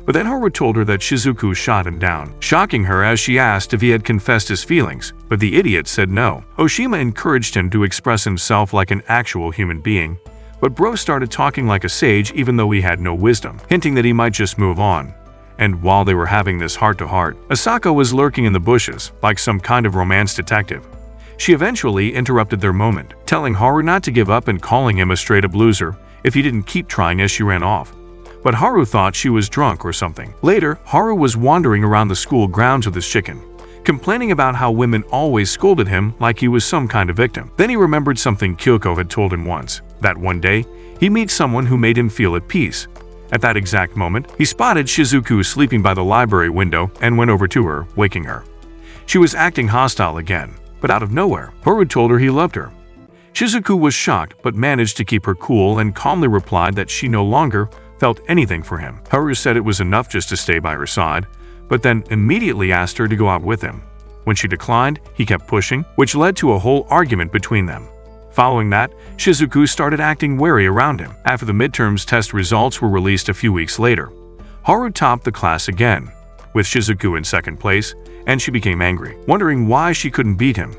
But then Haru told her that Shizuku shot him down, shocking her as she asked if he had confessed his feelings, but the idiot said no. Oshima encouraged him to express himself like an actual human being, but bro started talking like a sage even though he had no wisdom, hinting that he might just move on. And while they were having this heart-to-heart, Asako was lurking in the bushes like some kind of romance detective. She eventually interrupted their moment, telling Haru not to give up and calling him a straight-up loser if he didn't keep trying as she ran off. But Haru thought she was drunk or something. Later, Haru was wandering around the school grounds with his chicken, complaining about how women always scolded him like he was some kind of victim. Then he remembered something Kyoko had told him once, that one day, he'd meet someone who made him feel at peace. At that exact moment, he spotted Shizuku sleeping by the library window and went over to her, waking her. She was acting hostile again, but out of nowhere, Haru told her he loved her. Shizuku was shocked but managed to keep her cool and calmly replied that she no longer felt anything for him. Haru said it was enough just to stay by her side, but then immediately asked her to go out with him. When she declined, he kept pushing, which led to a whole argument between them. Following that, Shizuku started acting wary around him. After the midterms test results were released a few weeks later, Haru topped the class again, with Shizuku in second place, and she became angry, wondering why she couldn't beat him.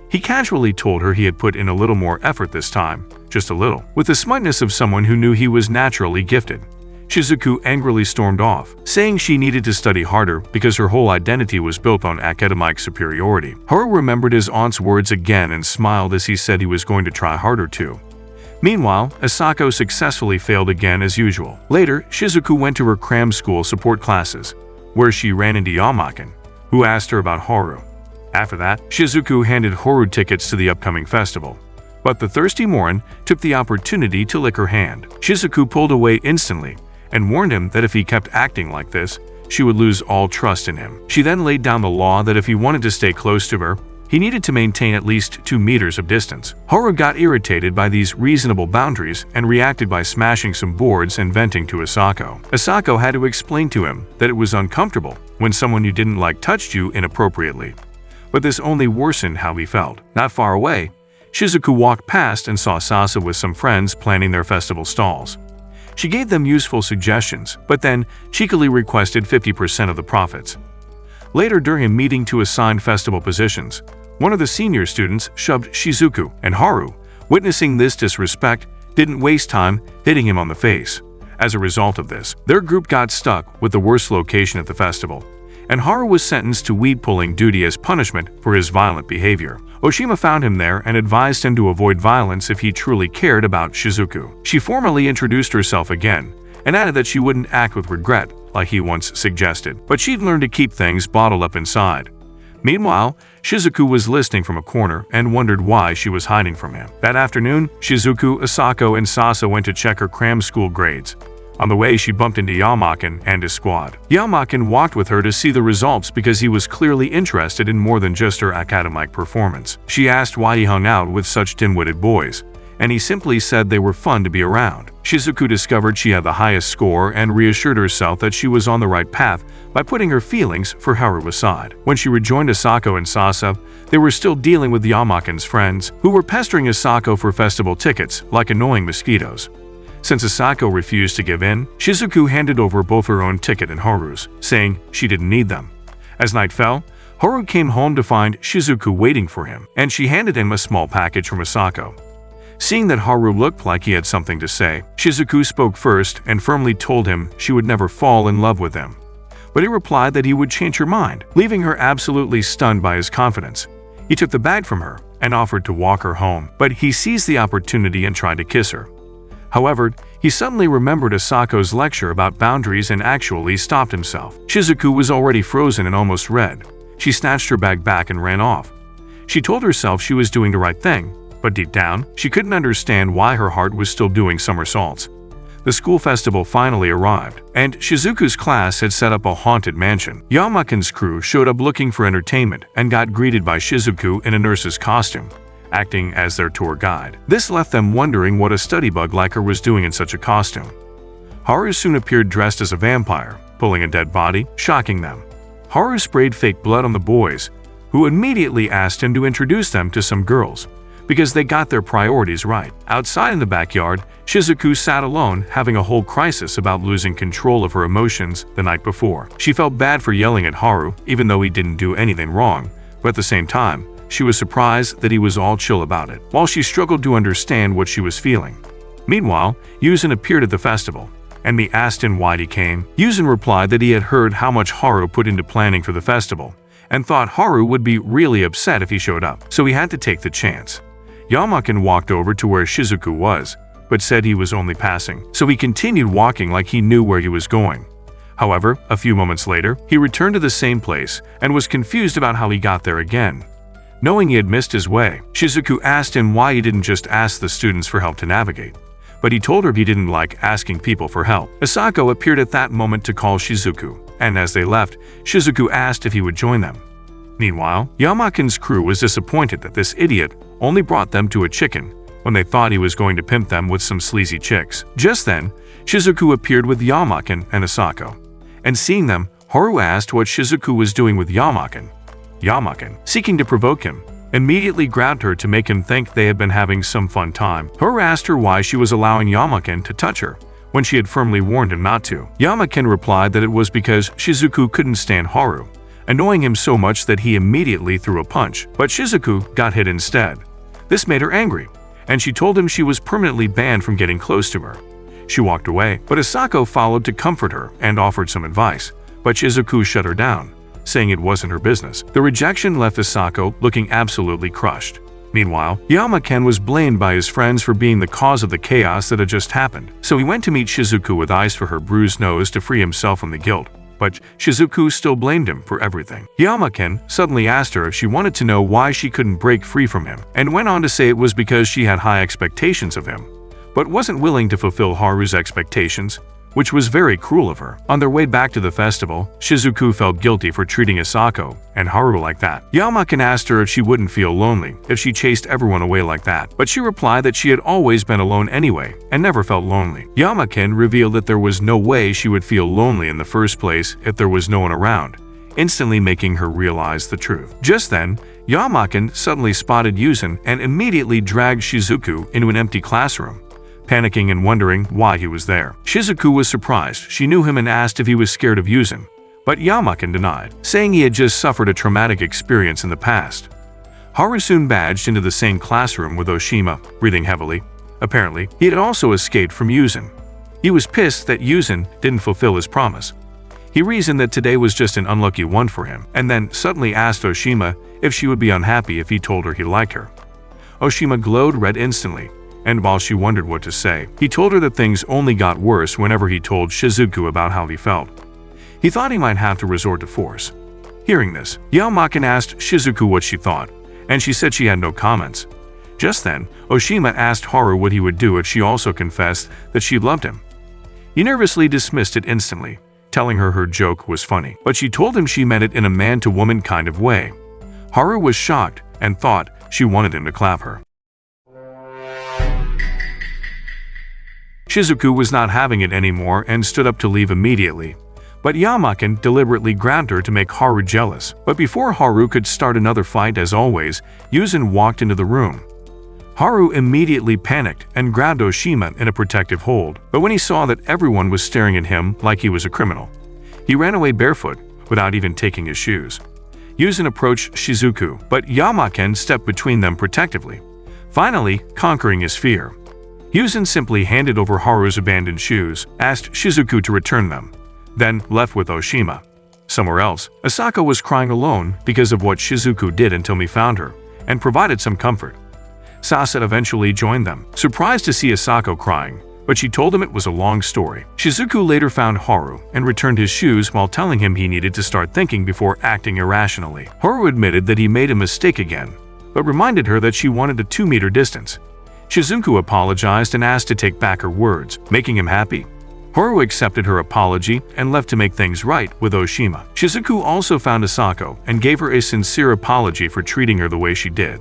He casually told her he had put in a little more effort this time, just a little, with the smugness of someone who knew he was naturally gifted. Shizuku angrily stormed off, saying she needed to study harder because her whole identity was built on academic superiority. Haru remembered his aunt's words again and smiled as he said he was going to try harder too. Meanwhile, Asako successfully failed again as usual. Later, Shizuku went to her cram school support classes, where she ran into Yamaken, who asked her about Haru. After that, Shizuku handed Haru tickets to the upcoming festival. But the thirsty Morin took the opportunity to lick her hand. Shizuku pulled away instantly and warned him that if he kept acting like this, she would lose all trust in him. She then laid down the law that if he wanted to stay close to her, he needed to maintain at least 2 meters of distance. Haru got irritated by these reasonable boundaries and reacted by smashing some boards and venting to Asako. Asako had to explain to him that it was uncomfortable when someone you didn't like touched you inappropriately. But this only worsened how he felt. Not far away, Shizuku walked past and saw Sasa with some friends planning their festival stalls. She gave them useful suggestions, but then cheekily requested 50% of the profits. Later, during a meeting to assign festival positions, one of the senior students shoved Shizuku, and Haru, witnessing this disrespect, didn't waste time hitting him on the face. As a result of this, their group got stuck with the worst location at the festival, and Haru was sentenced to weed-pulling duty as punishment for his violent behavior. Oshima found him there and advised him to avoid violence if he truly cared about Shizuku. She formally introduced herself again and added that she wouldn't act with regret like he once suggested, but she'd learned to keep things bottled up inside. Meanwhile, Shizuku was listening from a corner and wondered why she was hiding from him. That afternoon, Shizuku, Asako, and Sasa went to check her cram school grades. On the way, she bumped into Yamaken and his squad. Yamaken walked with her to see the results because he was clearly interested in more than just her academic performance. She asked why he hung out with such dim-witted boys, and he simply said they were fun to be around. Shizuku discovered she had the highest score and reassured herself that she was on the right path by putting her feelings for Haru aside. When she rejoined Asako and Sasa, they were still dealing with Yamaken's friends, who were pestering Asako for festival tickets like annoying mosquitoes. Since Asako refused to give in, Shizuku handed over both her own ticket and Haru's, saying she didn't need them. As night fell, Haru came home to find Shizuku waiting for him, and she handed him a small package from Asako. Seeing that Haru looked like he had something to say, Shizuku spoke first and firmly told him she would never fall in love with him. But he replied that he would change her mind, leaving her absolutely stunned by his confidence. He took the bag from her and offered to walk her home, but he seized the opportunity and tried to kiss her. However, he suddenly remembered Asako's lecture about boundaries and actually stopped himself. Shizuku was already frozen and almost red. She snatched her bag back and ran off. She told herself she was doing the right thing, but deep down, she couldn't understand why her heart was still doing somersaults. The school festival finally arrived, and Shizuku's class had set up a haunted mansion. Yamaken's crew showed up looking for entertainment and got greeted by Shizuku in a nurse's costume, acting as their tour guide. This left them wondering what a study bug like her was doing in such a costume. Haru soon appeared dressed as a vampire, pulling a dead body, shocking them. Haru sprayed fake blood on the boys, who immediately asked him to introduce them to some girls, because they got their priorities right. Outside in the backyard, Shizuku sat alone, having a whole crisis about losing control of her emotions the night before. She felt bad for yelling at Haru, even though he didn't do anything wrong, but at the same time, she was surprised that he was all chill about it, while she struggled to understand what she was feeling. Meanwhile, Yuzin appeared at the festival, and me asked him why he came. Yuzin replied that he had heard how much Haru put into planning for the festival, and thought Haru would be really upset if he showed up, so he had to take the chance. Yamaken walked over to where Shizuku was, but said he was only passing, so he continued walking like he knew where he was going. However, a few moments later, he returned to the same place and was confused about how he got there again. Knowing he had missed his way, Shizuku asked him why he didn't just ask the students for help to navigate. But he told her he didn't like asking people for help. Asako appeared at that moment to call Shizuku, and as they left, Shizuku asked if he would join them. Meanwhile, Yamaken's crew was disappointed that this idiot only brought them to a chicken when they thought he was going to pimp them with some sleazy chicks. Just then, Shizuku appeared with Yamaken and Asako, and seeing them, Haru asked what Shizuku was doing with Yamaken. Yamaken, seeking to provoke him, immediately grabbed her to make him think they had been having some fun time. Haru asked her why she was allowing Yamaken to touch her when she had firmly warned him not to. Yamaken replied that it was because Shizuku couldn't stand Haru, annoying him so much that he immediately threw a punch, but Shizuku got hit instead. This made her angry, and she told him she was permanently banned from getting close to her. She walked away, but Asako followed to comfort her and offered some advice, but Shizuku shut her down, saying it wasn't her business. The rejection left Asako looking absolutely crushed. Meanwhile, Yamaken was blamed by his friends for being the cause of the chaos that had just happened, so he went to meet Shizuku with ice for her bruised nose to free himself from the guilt. But Shizuku still blamed him for everything. Yamaken suddenly asked her if she wanted to know why she couldn't break free from him, and went on to say it was because she had high expectations of him, but wasn't willing to fulfill Haru's expectations, which was very cruel of her. On their way back to the festival, Shizuku felt guilty for treating Asako and Haru like that. Yamaken asked her if she wouldn't feel lonely if she chased everyone away like that, but she replied that she had always been alone anyway and never felt lonely. Yamaken revealed that there was no way she would feel lonely in the first place if there was no one around, instantly making her realize the truth. Just then, Yamaken suddenly spotted Yuzin and immediately dragged Shizuku into an empty classroom, panicking and wondering why he was there. Shizuku was surprised. She knew him and asked if he was scared of Yuzin, but Yamaken denied, saying he had just suffered a traumatic experience in the past. Haru soon badged into the same classroom with Oshima, breathing heavily. Apparently, he had also escaped from Yuzin. He was pissed that Yuzin didn't fulfill his promise. He reasoned that today was just an unlucky one for him, and then suddenly asked Oshima if she would be unhappy if he told her he liked her. Oshima glowed red instantly, and while she wondered what to say, he told her that things only got worse whenever he told Shizuku about how he felt. He thought he might have to resort to force. Hearing this, Yamaken asked Shizuku what she thought, and she said she had no comments. Just then, Oshima asked Haru what he would do if she also confessed that she loved him. He nervously dismissed it instantly, telling her joke was funny, but she told him she meant it in a man-to-woman kind of way. Haru was shocked and thought she wanted him to clap her. Shizuku was not having it anymore and stood up to leave immediately, but Yamaken deliberately grabbed her to make Haru jealous. But before Haru could start another fight, as always, Yuzin walked into the room. Haru immediately panicked and grabbed Oshima in a protective hold, but when he saw that everyone was staring at him like he was a criminal, he ran away barefoot without even taking his shoes. Yuzen approached Shizuku, but Yamaken stepped between them protectively, finally conquering his fear. Yuzen simply handed over Haru's abandoned shoes, asked Shizuku to return them, then left with Oshima. Somewhere else, Asako was crying alone because of what Shizuku did until me found her, and provided some comfort. Sasa eventually joined them, surprised to see Asako crying, but she told him it was a long story. Shizuku later found Haru and returned his shoes while telling him he needed to start thinking before acting irrationally. Haru admitted that he made a mistake again, but reminded her that she wanted a 2-meter distance. Shizuku apologized and asked to take back her words, making him happy. Haru accepted her apology and left to make things right with Oshima. Shizuku also found Asako and gave her a sincere apology for treating her the way she did.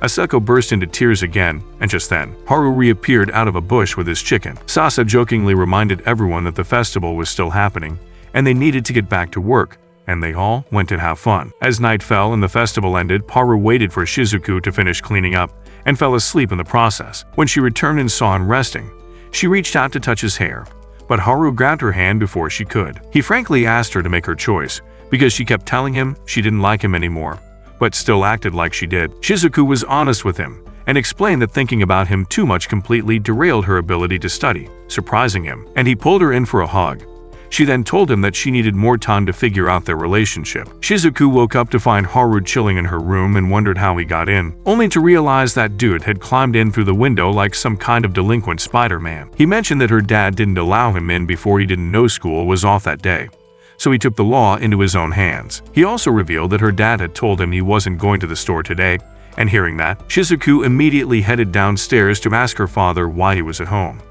Asako burst into tears again, and just then, Haru reappeared out of a bush with his chicken. Sasa jokingly reminded everyone that the festival was still happening, and they needed to get back to work, and they all went to have fun. As night fell and the festival ended, Haru waited for Shizuku to finish cleaning up, and fell asleep in the process. When she returned and saw him resting, she reached out to touch his hair, but Haru grabbed her hand before she could. He frankly asked her to make her choice, because she kept telling him she didn't like him anymore, but still acted like she did. Shizuku was honest with him, and explained that thinking about him too much completely derailed her ability to study, surprising him, and he pulled her in for a hug. She then told him that she needed more time to figure out their relationship. Shizuku woke up to find Haru chilling in her room and wondered how he got in, only to realize that dude had climbed in through the window like some kind of delinquent Spider-Man. He mentioned that her dad didn't allow him in before he didn't know school was off that day, so he took the law into his own hands. He also revealed that her dad had told him he wasn't going to the store today, and hearing that, Shizuku immediately headed downstairs to ask her father why he was at home.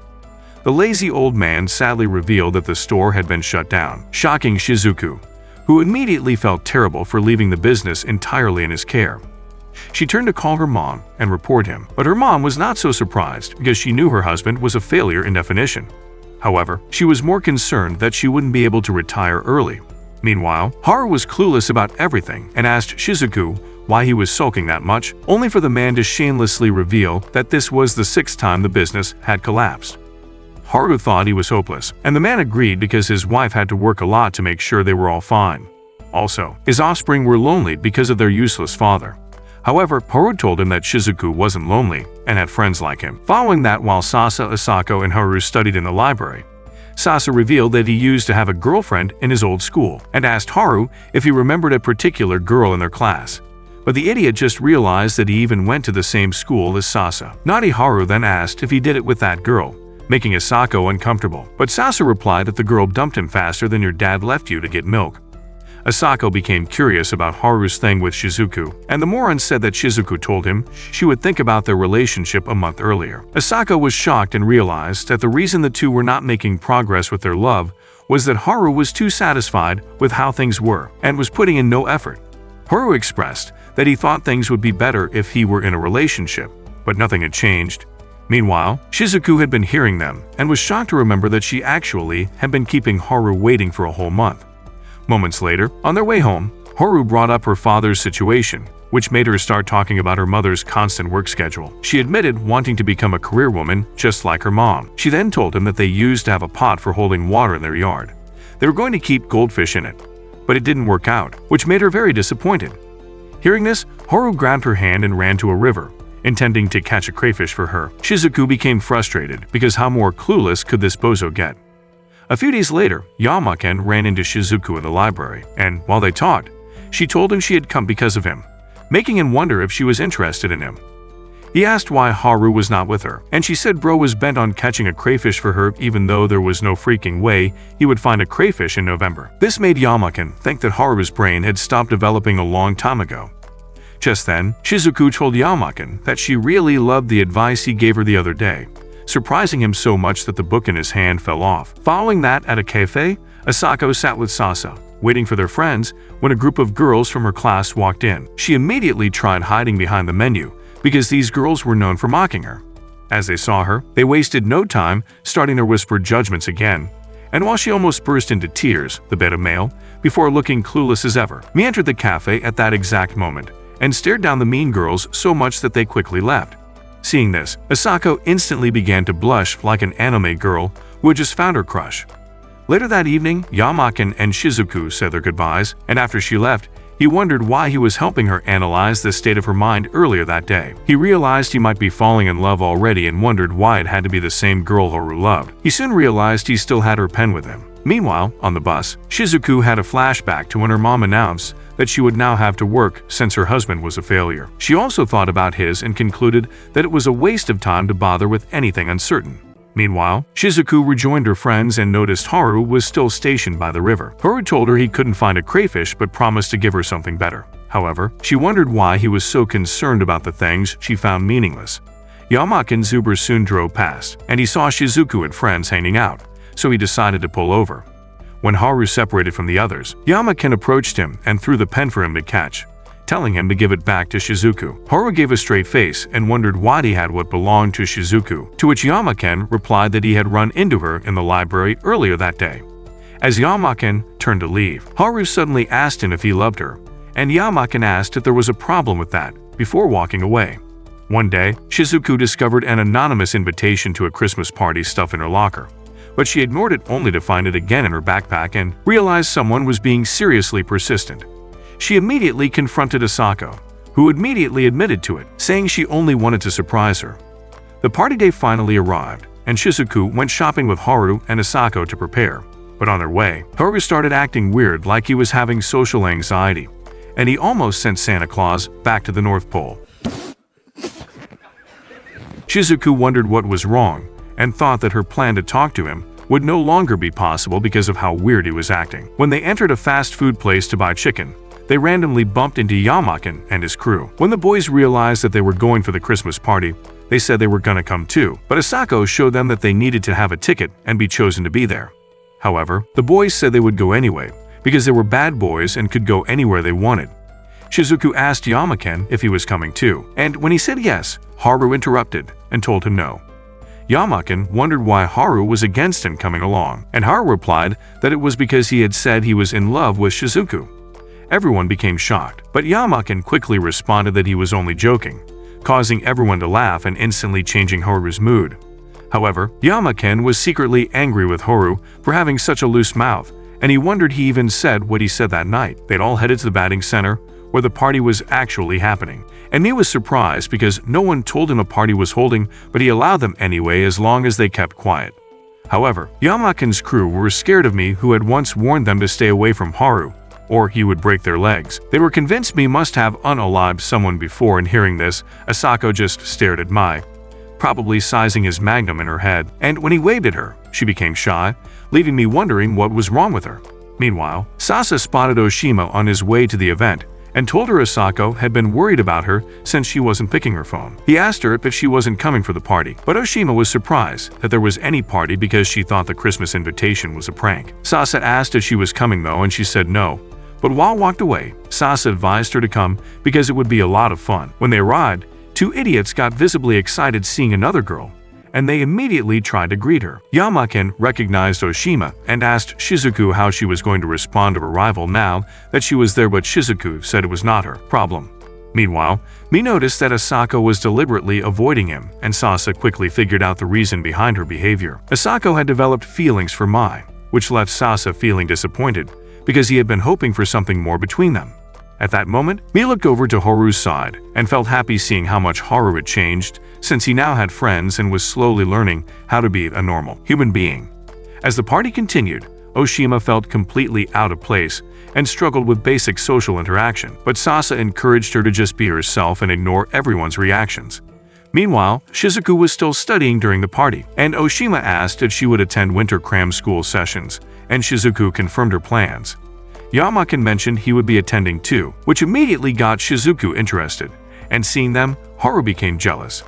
The lazy old man sadly revealed that the store had been shut down, shocking Shizuku, who immediately felt terrible for leaving the business entirely in his care. She turned to call her mom and report him, but her mom was not so surprised because she knew her husband was a failure in definition. However, she was more concerned that she wouldn't be able to retire early. Meanwhile, Haru was clueless about everything and asked Shizuku why he was sulking that much, only for the man to shamelessly reveal that this was the 6th time the business had collapsed. Haru thought he was hopeless, and the man agreed because his wife had to work a lot to make sure they were all fine. Also, his offspring were lonely because of their useless father. However, Haru told him that Shizuku wasn't lonely and had friends like him. Following that, while Sasa, Asako, and Haru studied in the library, Sasa revealed that he used to have a girlfriend in his old school and asked Haru if he remembered a particular girl in their class. But the idiot just realized that he even went to the same school as Sasa. Naughty Haru then asked if he did it with that girl, making Asako uncomfortable. But Sasa replied that the girl dumped him faster than your dad left you to get milk. Asako became curious about Haru's thing with Shizuku, and the moron said that Shizuku told him she would think about their relationship a month earlier. Asako was shocked and realized that the reason the two were not making progress with their love was that Haru was too satisfied with how things were and was putting in no effort. Haru expressed that he thought things would be better if he were in a relationship, but nothing had changed. Meanwhile, Shizuku had been hearing them and was shocked to remember that she actually had been keeping Haru waiting for a whole month. Moments later, on their way home, Haru brought up her father's situation, which made her start talking about her mother's constant work schedule. She admitted wanting to become a career woman just like her mom. She then told him that they used to have a pot for holding water in their yard. They were going to keep goldfish in it, but it didn't work out, which made her very disappointed. Hearing this, Haru grabbed her hand and ran to a river, intending to catch a crayfish for her. Shizuku became frustrated because how more clueless could this bozo get? A few days later, Yamaken ran into Shizuku in the library, and while they talked, she told him she had come because of him, making him wonder if she was interested in him. He asked why Haru was not with her, and she said bro was bent on catching a crayfish for her even though there was no freaking way he would find a crayfish in November. This made Yamaken think that Haru's brain had stopped developing a long time ago. Just then, Shizuku told Yamaken that she really loved the advice he gave her the other day, surprising him so much that the book in his hand fell off. Following that, at a cafe, Asako sat with Sasa, waiting for their friends, when a group of girls from her class walked in. She immediately tried hiding behind the menu, because these girls were known for mocking her. As they saw her, they wasted no time starting their whispered judgments again, and while she almost burst into tears, the beta male, before looking clueless as ever, me entered the cafe at that exact moment, and stared down the mean girls so much that they quickly left. Seeing this, Asako instantly began to blush like an anime girl who had just found her crush. Later that evening, Yamaken and Shizuku said their goodbyes, and after she left, he wondered why he was helping her analyze the state of her mind earlier that day. He realized he might be falling in love already and wondered why it had to be the same girl Haru loved. He soon realized he still had her pen with him. Meanwhile, on the bus, Shizuku had a flashback to when her mom announced that she would now have to work since her husband was a failure. She also thought about his and concluded that it was a waste of time to bother with anything uncertain. Meanwhile, Shizuku rejoined her friends and noticed Haru was still stationed by the river. Haru told her he couldn't find a crayfish but promised to give her something better. However, she wondered why he was so concerned about the things she found meaningless. Yamaken Zuber soon drove past, and he saw Shizuku and friends hanging out, so he decided to pull over. When Haru separated from the others, Yamaken approached him and threw the pen for him to catch, telling him to give it back to Shizuku. Haru gave a straight face and wondered why he had what belonged to Shizuku, to which Yamaken replied that he had run into her in the library earlier that day. As Yamaken turned to leave, Haru suddenly asked him if he loved her, and Yamaken asked if there was a problem with that before walking away. One day, Shizuku discovered an anonymous invitation to a Christmas party stuffed in her locker, but she ignored it only to find it again in her backpack and realized someone was being seriously persistent. She immediately confronted Asako, who immediately admitted to it, saying she only wanted to surprise her. The party day finally arrived, and Shizuku went shopping with Haru and Asako to prepare. But on their way, Haru started acting weird like he was having social anxiety, and he almost sent Santa Claus back to the North Pole. Shizuku wondered what was wrong and thought that her plan to talk to him would no longer be possible because of how weird he was acting. When they entered a fast food place to buy chicken, they randomly bumped into Yamaken and his crew. When the boys realized that they were going for the Christmas party, they said they were gonna come too, but Asako showed them that they needed to have a ticket and be chosen to be there. However, the boys said they would go anyway, because they were bad boys and could go anywhere they wanted. Shizuku asked Yamaken if he was coming too, and when he said yes, Haru interrupted and told him no. Yamaken wondered why Haru was against him coming along, and Haru replied that it was because he had said he was in love with Shizuku. Everyone became shocked, but Yamaken quickly responded that he was only joking, causing everyone to laugh and instantly changing Haru's mood. However, Yamaken was secretly angry with Haru for having such a loose mouth, and he wondered he even said what he said that night. They'd all headed to the batting center, where the party was actually happening. And he was surprised because no one told him a party was holding, but he allowed them anyway as long as they kept quiet. However, Yamaken's crew were scared of me, who had once warned them to stay away from Haru, or he would break their legs. They were convinced me must have unalived someone before, and hearing this, Asako just stared at Mai, probably sizing his magnum in her head, and when he waved at her, she became shy, leaving me wondering what was wrong with her. Meanwhile, Sasa spotted Oshima on his way to the event and told her Asako had been worried about her since she wasn't picking her phone. He asked her if she wasn't coming for the party, but Oshima was surprised that there was any party because she thought the Christmas invitation was a prank. Sasa asked if she was coming though, and she said no. But while walked away, Sasa advised her to come because it would be a lot of fun. When they arrived, two idiots got visibly excited seeing another girl, and they immediately tried to greet her. Yamaken recognized Oshima and asked Shizuku how she was going to respond to her rival now that she was there, but Shizuku said it was not her problem. Meanwhile, Mi noticed that Asako was deliberately avoiding him, and Sasa quickly figured out the reason behind her behavior. Asako had developed feelings for Mai, which left Sasa feeling disappointed, because he had been hoping for something more between them. At that moment, Mi looked over to Haru's side and felt happy seeing how much Haru had changed since he now had friends and was slowly learning how to be a normal human being. As the party continued, Oshima felt completely out of place and struggled with basic social interaction, but Sasa encouraged her to just be herself and ignore everyone's reactions. Meanwhile, Shizuku was still studying during the party, and Oshima asked if she would attend winter cram school sessions, and Shizuku confirmed her plans. Yamaken mentioned he would be attending too, which immediately got Shizuku interested, and seeing them, Haru became jealous.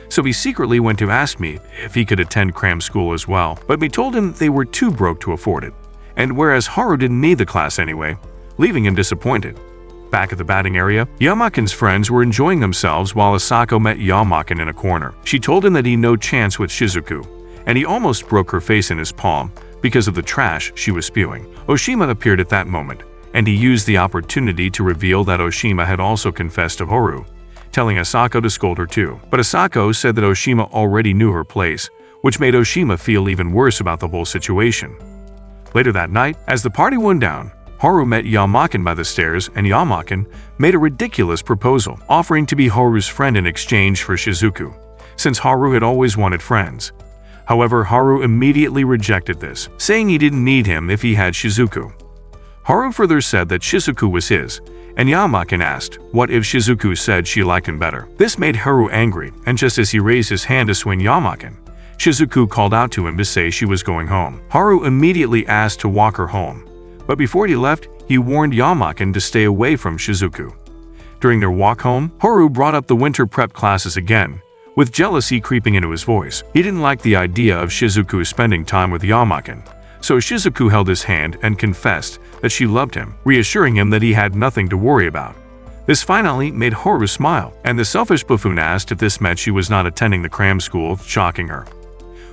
So he secretly went to ask me if he could attend cram school as well, but me told him they were too broke to afford it, and whereas Haru didn't need the class anyway, leaving him disappointed. Back at the batting area, Yamaken's friends were enjoying themselves while Asako met Yamaken in a corner. She told him that he had no chance with Shizuku, and he almost broke her face in his palm because of the trash she was spewing. Oshima appeared at that moment, and he used the opportunity to reveal that Oshima had also confessed to Haru, telling Asako to scold her too. But Asako said that Oshima already knew her place, which made Oshima feel even worse about the whole situation. Later that night, as the party wound down, Haru met Yamaken by the stairs, and Yamaken made a ridiculous proposal, offering to be Haru's friend in exchange for Shizuku, since Haru had always wanted friends. However, Haru immediately rejected this, saying he didn't need him if he had Shizuku. Haru further said that Shizuku was his, and Yamaken asked what if Shizuku said she liked him better. This made Haru angry, and just as he raised his hand to swing Yamaken, Shizuku called out to him to say she was going home. Haru immediately asked to walk her home, but before he left, he warned Yamaken to stay away from Shizuku. During their walk home, Haru brought up the winter prep classes again, with jealousy creeping into his voice. He didn't like the idea of Shizuku spending time with Yamaken, so Shizuku held his hand and confessed that she loved him, reassuring him that he had nothing to worry about. This finally made Haru smile, and the selfish buffoon asked if this meant she was not attending the cram school, shocking her.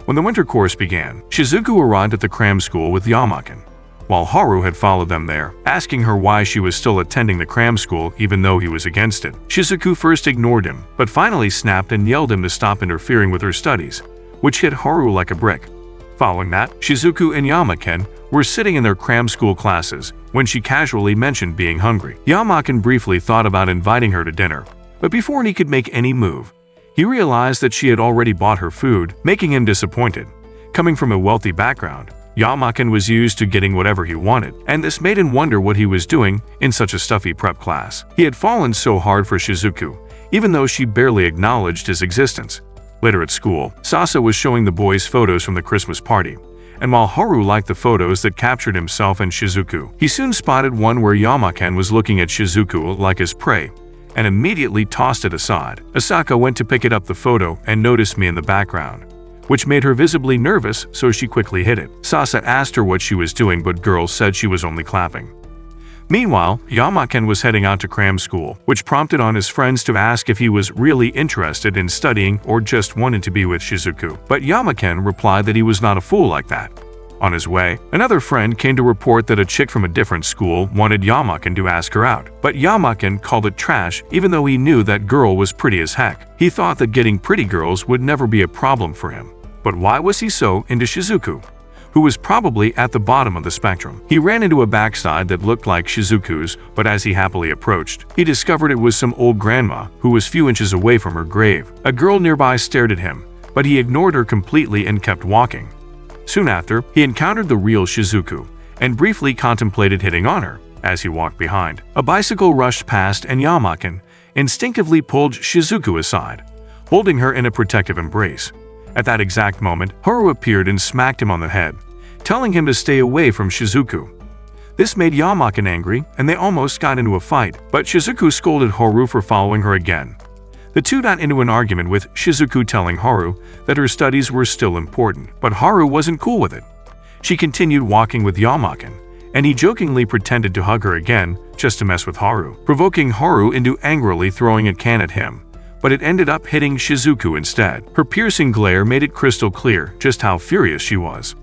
When the winter course began, Shizuku arrived at the cram school with Yamaken, while Haru had followed them there, asking her why she was still attending the cram school even though he was against it. Shizuku first ignored him, but finally snapped and yelled him to stop interfering with her studies, which hit Haru like a brick. Following that, Shizuku and Yamaken were sitting in their cram school classes when she casually mentioned being hungry. Yamaken briefly thought about inviting her to dinner, but before he could make any move, he realized that she had already bought her food, making him disappointed. Coming from a wealthy background, Yamaken was used to getting whatever he wanted, and this made him wonder what he was doing in such a stuffy prep class. He had fallen so hard for Shizuku, even though she barely acknowledged his existence. Later at school, Sasa was showing the boys photos from the Christmas party, and while Haru liked the photos that captured himself and Shizuku, he soon spotted one where Yamaken was looking at Shizuku like his prey, and immediately tossed it aside. Asako went to pick it up the photo and noticed me in the background, which made her visibly nervous, so she quickly hid it. Sasa asked her what she was doing, but girl said she was only clapping. Meanwhile, Yamaken was heading out to cram school, which prompted on his friends to ask if he was really interested in studying or just wanted to be with Shizuku. But Yamaken replied that he was not a fool like that. On his way, another friend came to report that a chick from a different school wanted Yamaken to ask her out, but Yamaken called it trash even though he knew that girl was pretty as heck. He thought that getting pretty girls would never be a problem for him. But why was he so into Shizuku, who was probably at the bottom of the spectrum? He ran into a backside that looked like Shizuku's, but as he happily approached, he discovered it was some old grandma who was few inches away from her grave. A girl nearby stared at him, but he ignored her completely and kept walking. Soon after, he encountered the real Shizuku and briefly contemplated hitting on her. As he walked behind, a bicycle rushed past and Yamaken instinctively pulled Shizuku aside, holding her in a protective embrace. At that exact moment, Haru appeared and smacked him on the head, telling him to stay away from Shizuku. This made Yamaken angry, and they almost got into a fight, but Shizuku scolded Haru for following her again. The two got into an argument, with Shizuku telling Haru that her studies were still important, but Haru wasn't cool with it. She continued walking with Yamaken, and he jokingly pretended to hug her again just to mess with Haru, provoking Haru into angrily throwing a can at him, but it ended up hitting Shizuku instead. Her piercing glare made it crystal clear just how furious she was.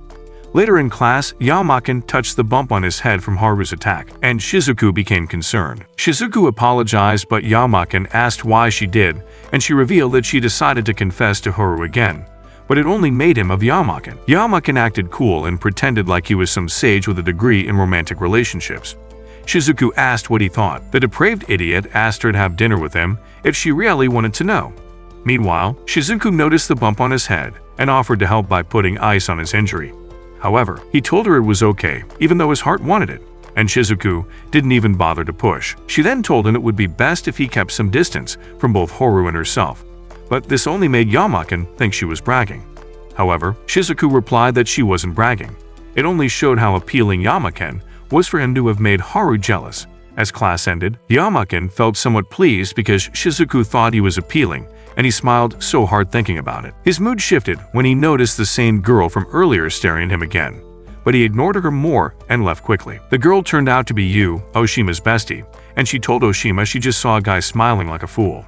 Later in class, Yamaken touched the bump on his head from Haru's attack, and Shizuku became concerned. Shizuku apologized, but Yamaken asked why she did, and she revealed that she decided to confess to Haru again, but it only made him of Yamaken. Yamaken acted cool and pretended like he was some sage with a degree in romantic relationships. Shizuku asked what he thought. The depraved idiot asked her to have dinner with him if she really wanted to know. Meanwhile, Shizuku noticed the bump on his head and offered to help by putting ice on his injury. However, he told her it was okay, even though his heart wanted it, and Shizuku didn't even bother to push. She then told him it would be best if he kept some distance from both Haru and herself, but this only made Yamaken think she was bragging. However, Shizuku replied that she wasn't bragging. It only showed how appealing Yamaken was for him to have made Haru jealous. As class ended, Yamaken felt somewhat pleased because Shizuku thought he was appealing, and he smiled so hard thinking about it. His mood shifted when he noticed the same girl from earlier staring at him again, but he ignored her more and left quickly. The girl turned out to be Oshima's bestie, and she told Oshima she just saw a guy smiling like a fool.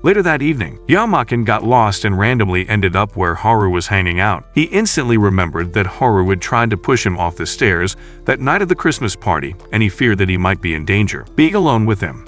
Later that evening, Yamaken got lost and randomly ended up where Haru was hanging out. He instantly remembered that Haru had tried to push him off the stairs that night of the Christmas party, and he feared that he might be in danger. Being alone with him,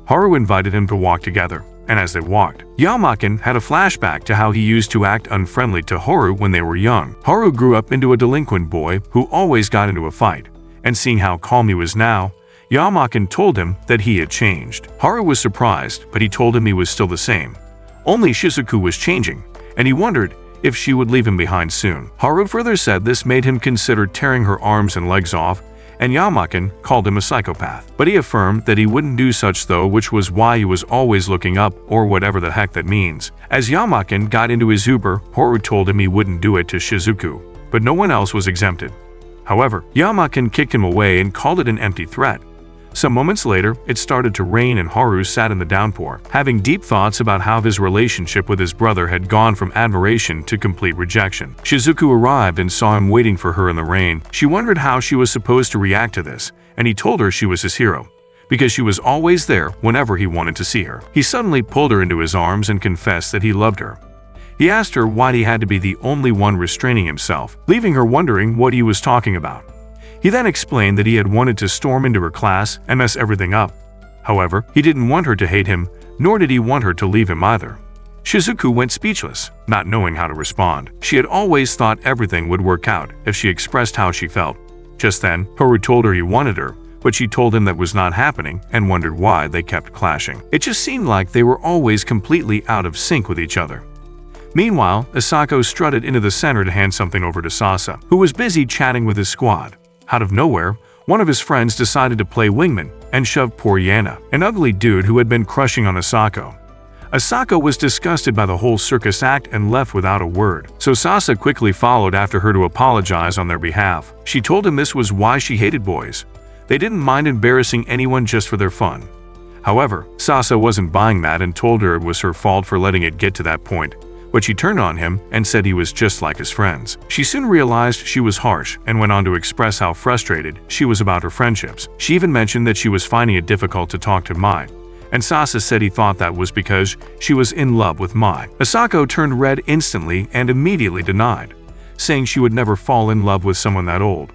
Haru invited him to walk together, and as they walked, Yamaken had a flashback to how he used to act unfriendly to Haru when they were young. Haru grew up into a delinquent boy who always got into a fight, and seeing how calm he was now, Yamaken told him that he had changed. Haru was surprised, but he told him he was still the same. Only Shizuku was changing, and he wondered if she would leave him behind soon. Haru further said this made him consider tearing her arms and legs off, and Yamaken called him a psychopath. But he affirmed that he wouldn't do such though, which was why he was always looking up, or whatever the heck that means. As Yamaken got into his Uber, Haru told him he wouldn't do it to Shizuku, but no one else was exempted. However, Yamaken kicked him away and called it an empty threat. Some moments later, it started to rain and Haru sat in the downpour, having deep thoughts about how his relationship with his brother had gone from admiration to complete rejection. Shizuku arrived and saw him waiting for her in the rain. She wondered how she was supposed to react to this, and he told her she was his hero, because she was always there whenever he wanted to see her. He suddenly pulled her into his arms and confessed that he loved her. He asked her why he had to be the only one restraining himself, leaving her wondering what he was talking about. He then explained that he had wanted to storm into her class and mess everything up. However, he didn't want her to hate him, nor did he want her to leave him either. Shizuku went speechless, not knowing how to respond. She had always thought everything would work out if she expressed how she felt. Just then, Haru told her he wanted her, but she told him that was not happening and wondered why they kept clashing. It just seemed like they were always completely out of sync with each other. Meanwhile, Asako strutted into the center to hand something over to Sasa, who was busy chatting with his squad. Out of nowhere, one of his friends decided to play wingman and shoved poor Yana, an ugly dude who had been crushing on Asako. Asako was disgusted by the whole circus act and left without a word, so Sasa quickly followed after her to apologize on their behalf. She told him this was why she hated boys. They didn't mind embarrassing anyone just for their fun. However, Sasa wasn't buying that and told her it was her fault for letting it get to that point. But she turned on him and said he was just like his friends. She soon realized she was harsh and went on to express how frustrated she was about her friendships. She even mentioned that she was finding it difficult to talk to Mai, and Sasa said he thought that was because she was in love with Mai. Asako turned red instantly and immediately denied, saying she would never fall in love with someone that old.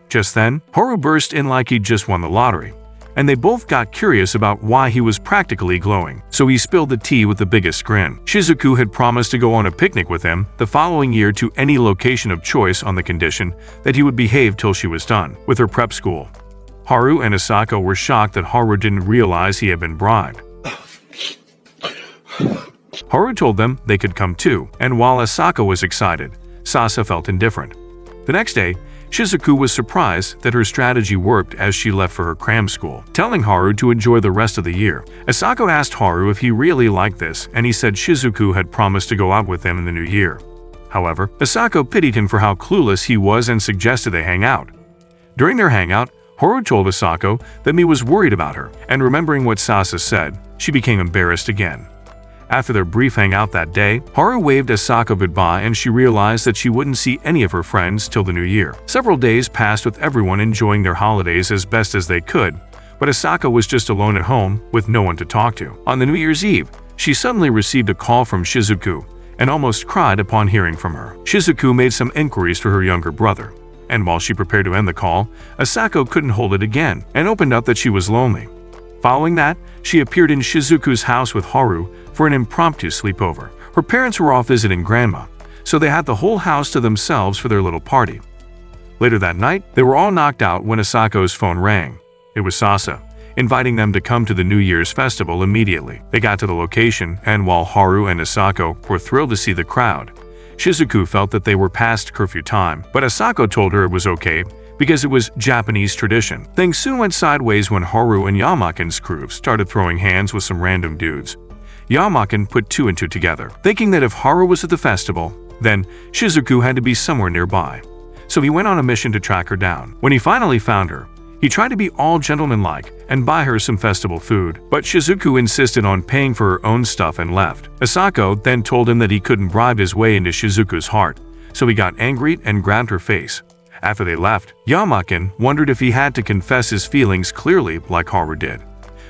Just then, Haru burst in like he'd just won the lottery, and they both got curious about why he was practically glowing, so he spilled the tea with the biggest grin. Shizuku had promised to go on a picnic with him the following year to any location of choice on the condition that he would behave till she was done with her prep school. Haru and Asako were shocked that Haru didn't realize he had been bribed. Haru told them they could come too, and while Asako was excited, Sasa felt indifferent. The next day, Shizuku was surprised that her strategy worked as she left for her cram school, telling Haru to enjoy the rest of the year. Asako asked Haru if he really liked this, and he said Shizuku had promised to go out with him in the new year. However, Asako pitied him for how clueless he was and suggested they hang out. During their hangout, Haru told Asako that Mie was worried about her, and remembering what Sasa said, she became embarrassed again. After their brief hangout that day, Haru waved Asako goodbye and she realized that she wouldn't see any of her friends till the new year. Several days passed with everyone enjoying their holidays as best as they could, but Asako was just alone at home with no one to talk to. On the New Year's Eve, she suddenly received a call from Shizuku and almost cried upon hearing from her. Shizuku made some inquiries to her younger brother, and while she prepared to end the call, Asako couldn't hold it again and opened up that she was lonely. Following that, she appeared in Shizuku's house with Haru for an impromptu sleepover. Her parents were off visiting grandma, so they had the whole house to themselves for their little party. Later that night, they were all knocked out when Asako's phone rang. It was Sasa, inviting them to come to the New Year's festival immediately. They got to the location, and while Haru and Asako were thrilled to see the crowd, Shizuku felt that they were past curfew time, but Asako told her it was okay because it was Japanese tradition. Things soon went sideways when Haru and Yamaken's crew started throwing hands with some random dudes. Yamaken put two and two together, thinking that if Haru was at the festival, then Shizuku had to be somewhere nearby. So he went on a mission to track her down. When he finally found her, he tried to be all gentlemanlike and buy her some festival food, but Shizuku insisted on paying for her own stuff and left. Asako then told him that he couldn't bribe his way into Shizuku's heart, so he got angry and grabbed her face. After they left, Yamaken wondered if he had to confess his feelings clearly like Haru did.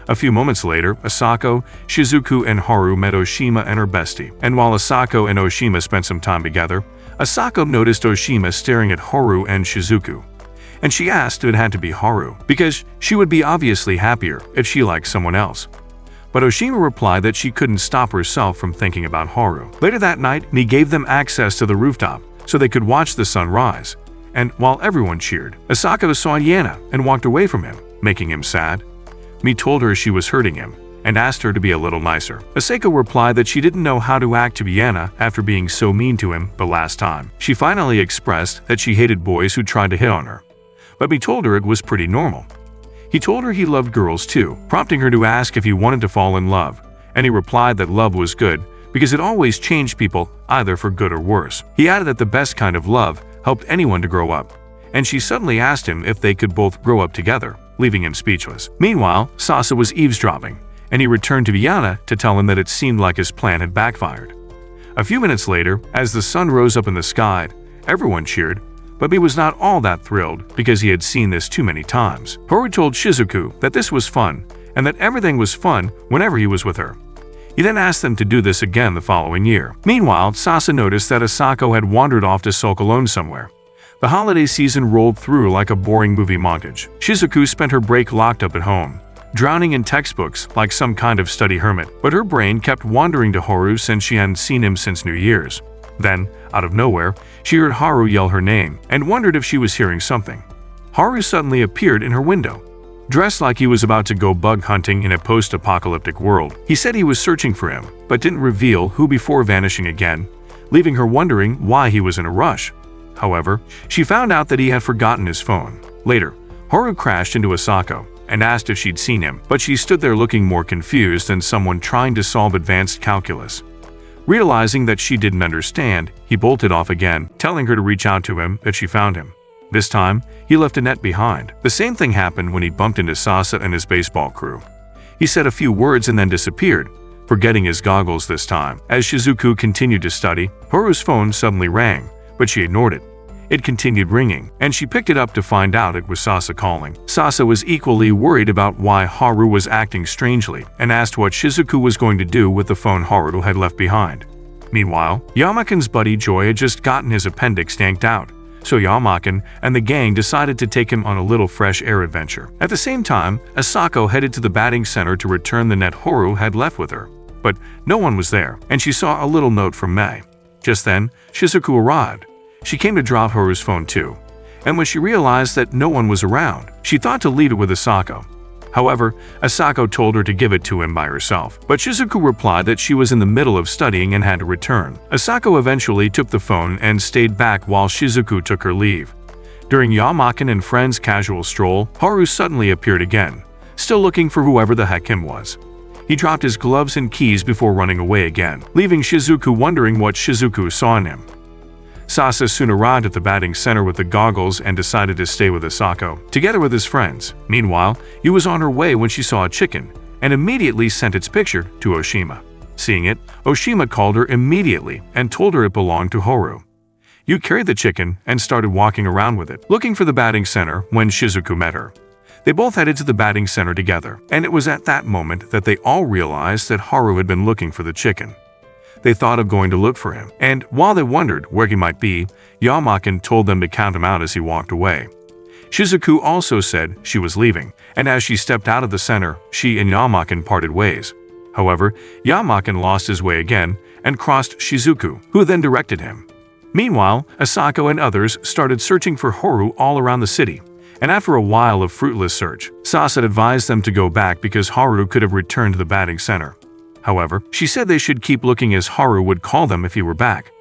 A few moments later, Asako, Shizuku, and Haru met Oshima and her bestie, and while Asako and Oshima spent some time together, Asako noticed Oshima staring at Haru and Shizuku, and she asked if it had to be Haru, because she would be obviously happier if she liked someone else. but Oshima replied that she couldn't stop herself from thinking about Haru. Later that night, Mie gave them access to the rooftop so they could watch the sun rise. And while everyone cheered, Asako saw Yana and walked away from him, making him sad. Mie told her she was hurting him and asked her to be a little nicer. Asako replied that she didn't know how to act to Yana after being so mean to him the last time. She finally expressed that she hated boys who tried to hit on her, but Mie told her it was pretty normal. He told her he loved girls too, prompting her to ask if he wanted to fall in love, and he replied that love was good because it always changed people, either for good or worse. He added that the best kind of love helped anyone to grow up, and she suddenly asked him if they could both grow up together, leaving him speechless. Meanwhile, Sasa was eavesdropping, and he returned to Yana to tell him that it seemed like his plan had backfired. A few minutes later, as the sun rose up in the sky, everyone cheered, but Mie was not all that thrilled because he had seen this too many times. Haru told Shizuku that this was fun, and that everything was fun whenever he was with her. He then asked them to do this again the following year. Meanwhile, Sasa noticed that Asako had wandered off to sulk alone somewhere. The holiday season rolled through like a boring movie montage. Shizuku spent her break locked up at home, drowning in textbooks like some kind of study hermit, but her brain kept wandering to Haru since she hadn't seen him since New Year's. Then, out of nowhere, she heard Haru yell her name and wondered if she was hearing something. Haru suddenly appeared in her window, dressed like he was about to go bug hunting in a post-apocalyptic world. He said he was searching for him, but didn't reveal who before vanishing again, leaving her wondering why he was in a rush. However, she found out that he had forgotten his phone. Later, Haru crashed into Asako and asked if she'd seen him, but she stood there looking more confused than someone trying to solve advanced calculus. Realizing that she didn't understand, he bolted off again, telling her to reach out to him that she found him. This time, he left a net behind. The same thing happened when he bumped into Sasa and his baseball crew. He said a few words and then disappeared, forgetting his goggles this time. As Shizuku continued to study, Haru's phone suddenly rang, but she ignored it. It continued ringing, and she picked it up to find out it was Sasa calling. Sasa was equally worried about why Haru was acting strangely and asked what Shizuku was going to do with the phone Haru had left behind. Meanwhile, Yamakan's buddy Joy had just gotten his appendix yanked out, so Yamakan and the gang decided to take him on a little fresh air adventure. At the same time, Asako headed to the batting center to return the net Haru had left with her, but no one was there, and she saw a little note from Mei. Just then, Shizuku arrived. She came to drop Haru's phone too, and when she realized that no one was around, she thought to leave it with Asako. However, Asako told her to give it to him by herself, but Shizuku replied that she was in the middle of studying and had to return. Asako eventually took the phone and stayed back while Shizuku took her leave. During Yamakan and friends' casual stroll, Haru suddenly appeared again, still looking for whoever the heck him was. He dropped his gloves and keys before running away again, leaving Shizuku wondering what Shizuku saw in him. Sasa soon arrived at the batting center with the goggles and decided to stay with Asako, together with his friends. Meanwhile, he was on her way when she saw a chicken, and immediately sent its picture to Oshima. Seeing it, Oshima called her immediately and told her it belonged to Haru. Yu carried the chicken and started walking around with it, looking for the batting center when Shizuku met her. They both headed to the batting center together, and it was at that moment that they all realized that Haru had been looking for the chicken. They thought of going to look for him, and while they wondered where he might be, Yamakan told them to count him out as he walked away. Shizuku also said she was leaving, and as she stepped out of the center, she and Yamakan parted ways. However, Yamakan lost his way again and crossed Shizuku, who then directed him. Meanwhile, Asako and others started searching for Haru all around the city, and after a while of fruitless search, Sasa advised them to go back because Haru could have returned to the batting center. However, she said they should keep looking as Haru would call them if he were back.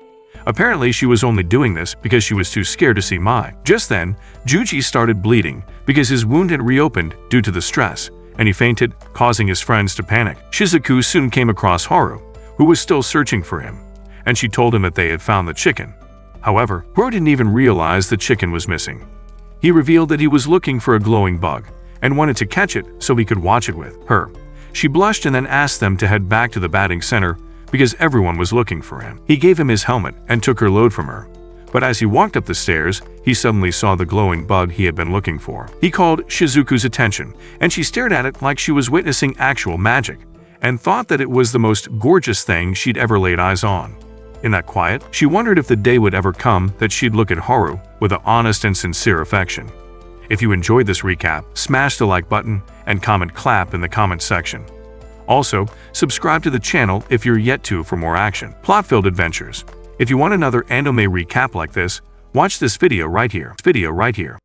Apparently, she was only doing this because she was too scared to see Mai. Just then, Juji started bleeding because his wound had reopened due to the stress, and he fainted, causing his friends to panic. Shizuku soon came across Haru, who was still searching for him, and she told him that they had found the chicken. However, Haru didn't even realize the chicken was missing. He revealed that he was looking for a glowing bug and wanted to catch it so he could watch it with her. She blushed and then asked them to head back to the batting center because everyone was looking for him. He gave him his helmet and took her load from her. But as he walked up the stairs, he suddenly saw the glowing bug he had been looking for. He called Shizuku's attention, and she stared at it like she was witnessing actual magic, and thought that it was the most gorgeous thing she'd ever laid eyes on. In that quiet, she wondered if the day would ever come that she'd look at Haru with an honest and sincere affection. If you enjoyed this recap, smash the like button and comment clap in the comment section. Also, subscribe to the channel if you're yet to for more action. Plot-filled adventures. If you want another anime recap like this, watch this video right here.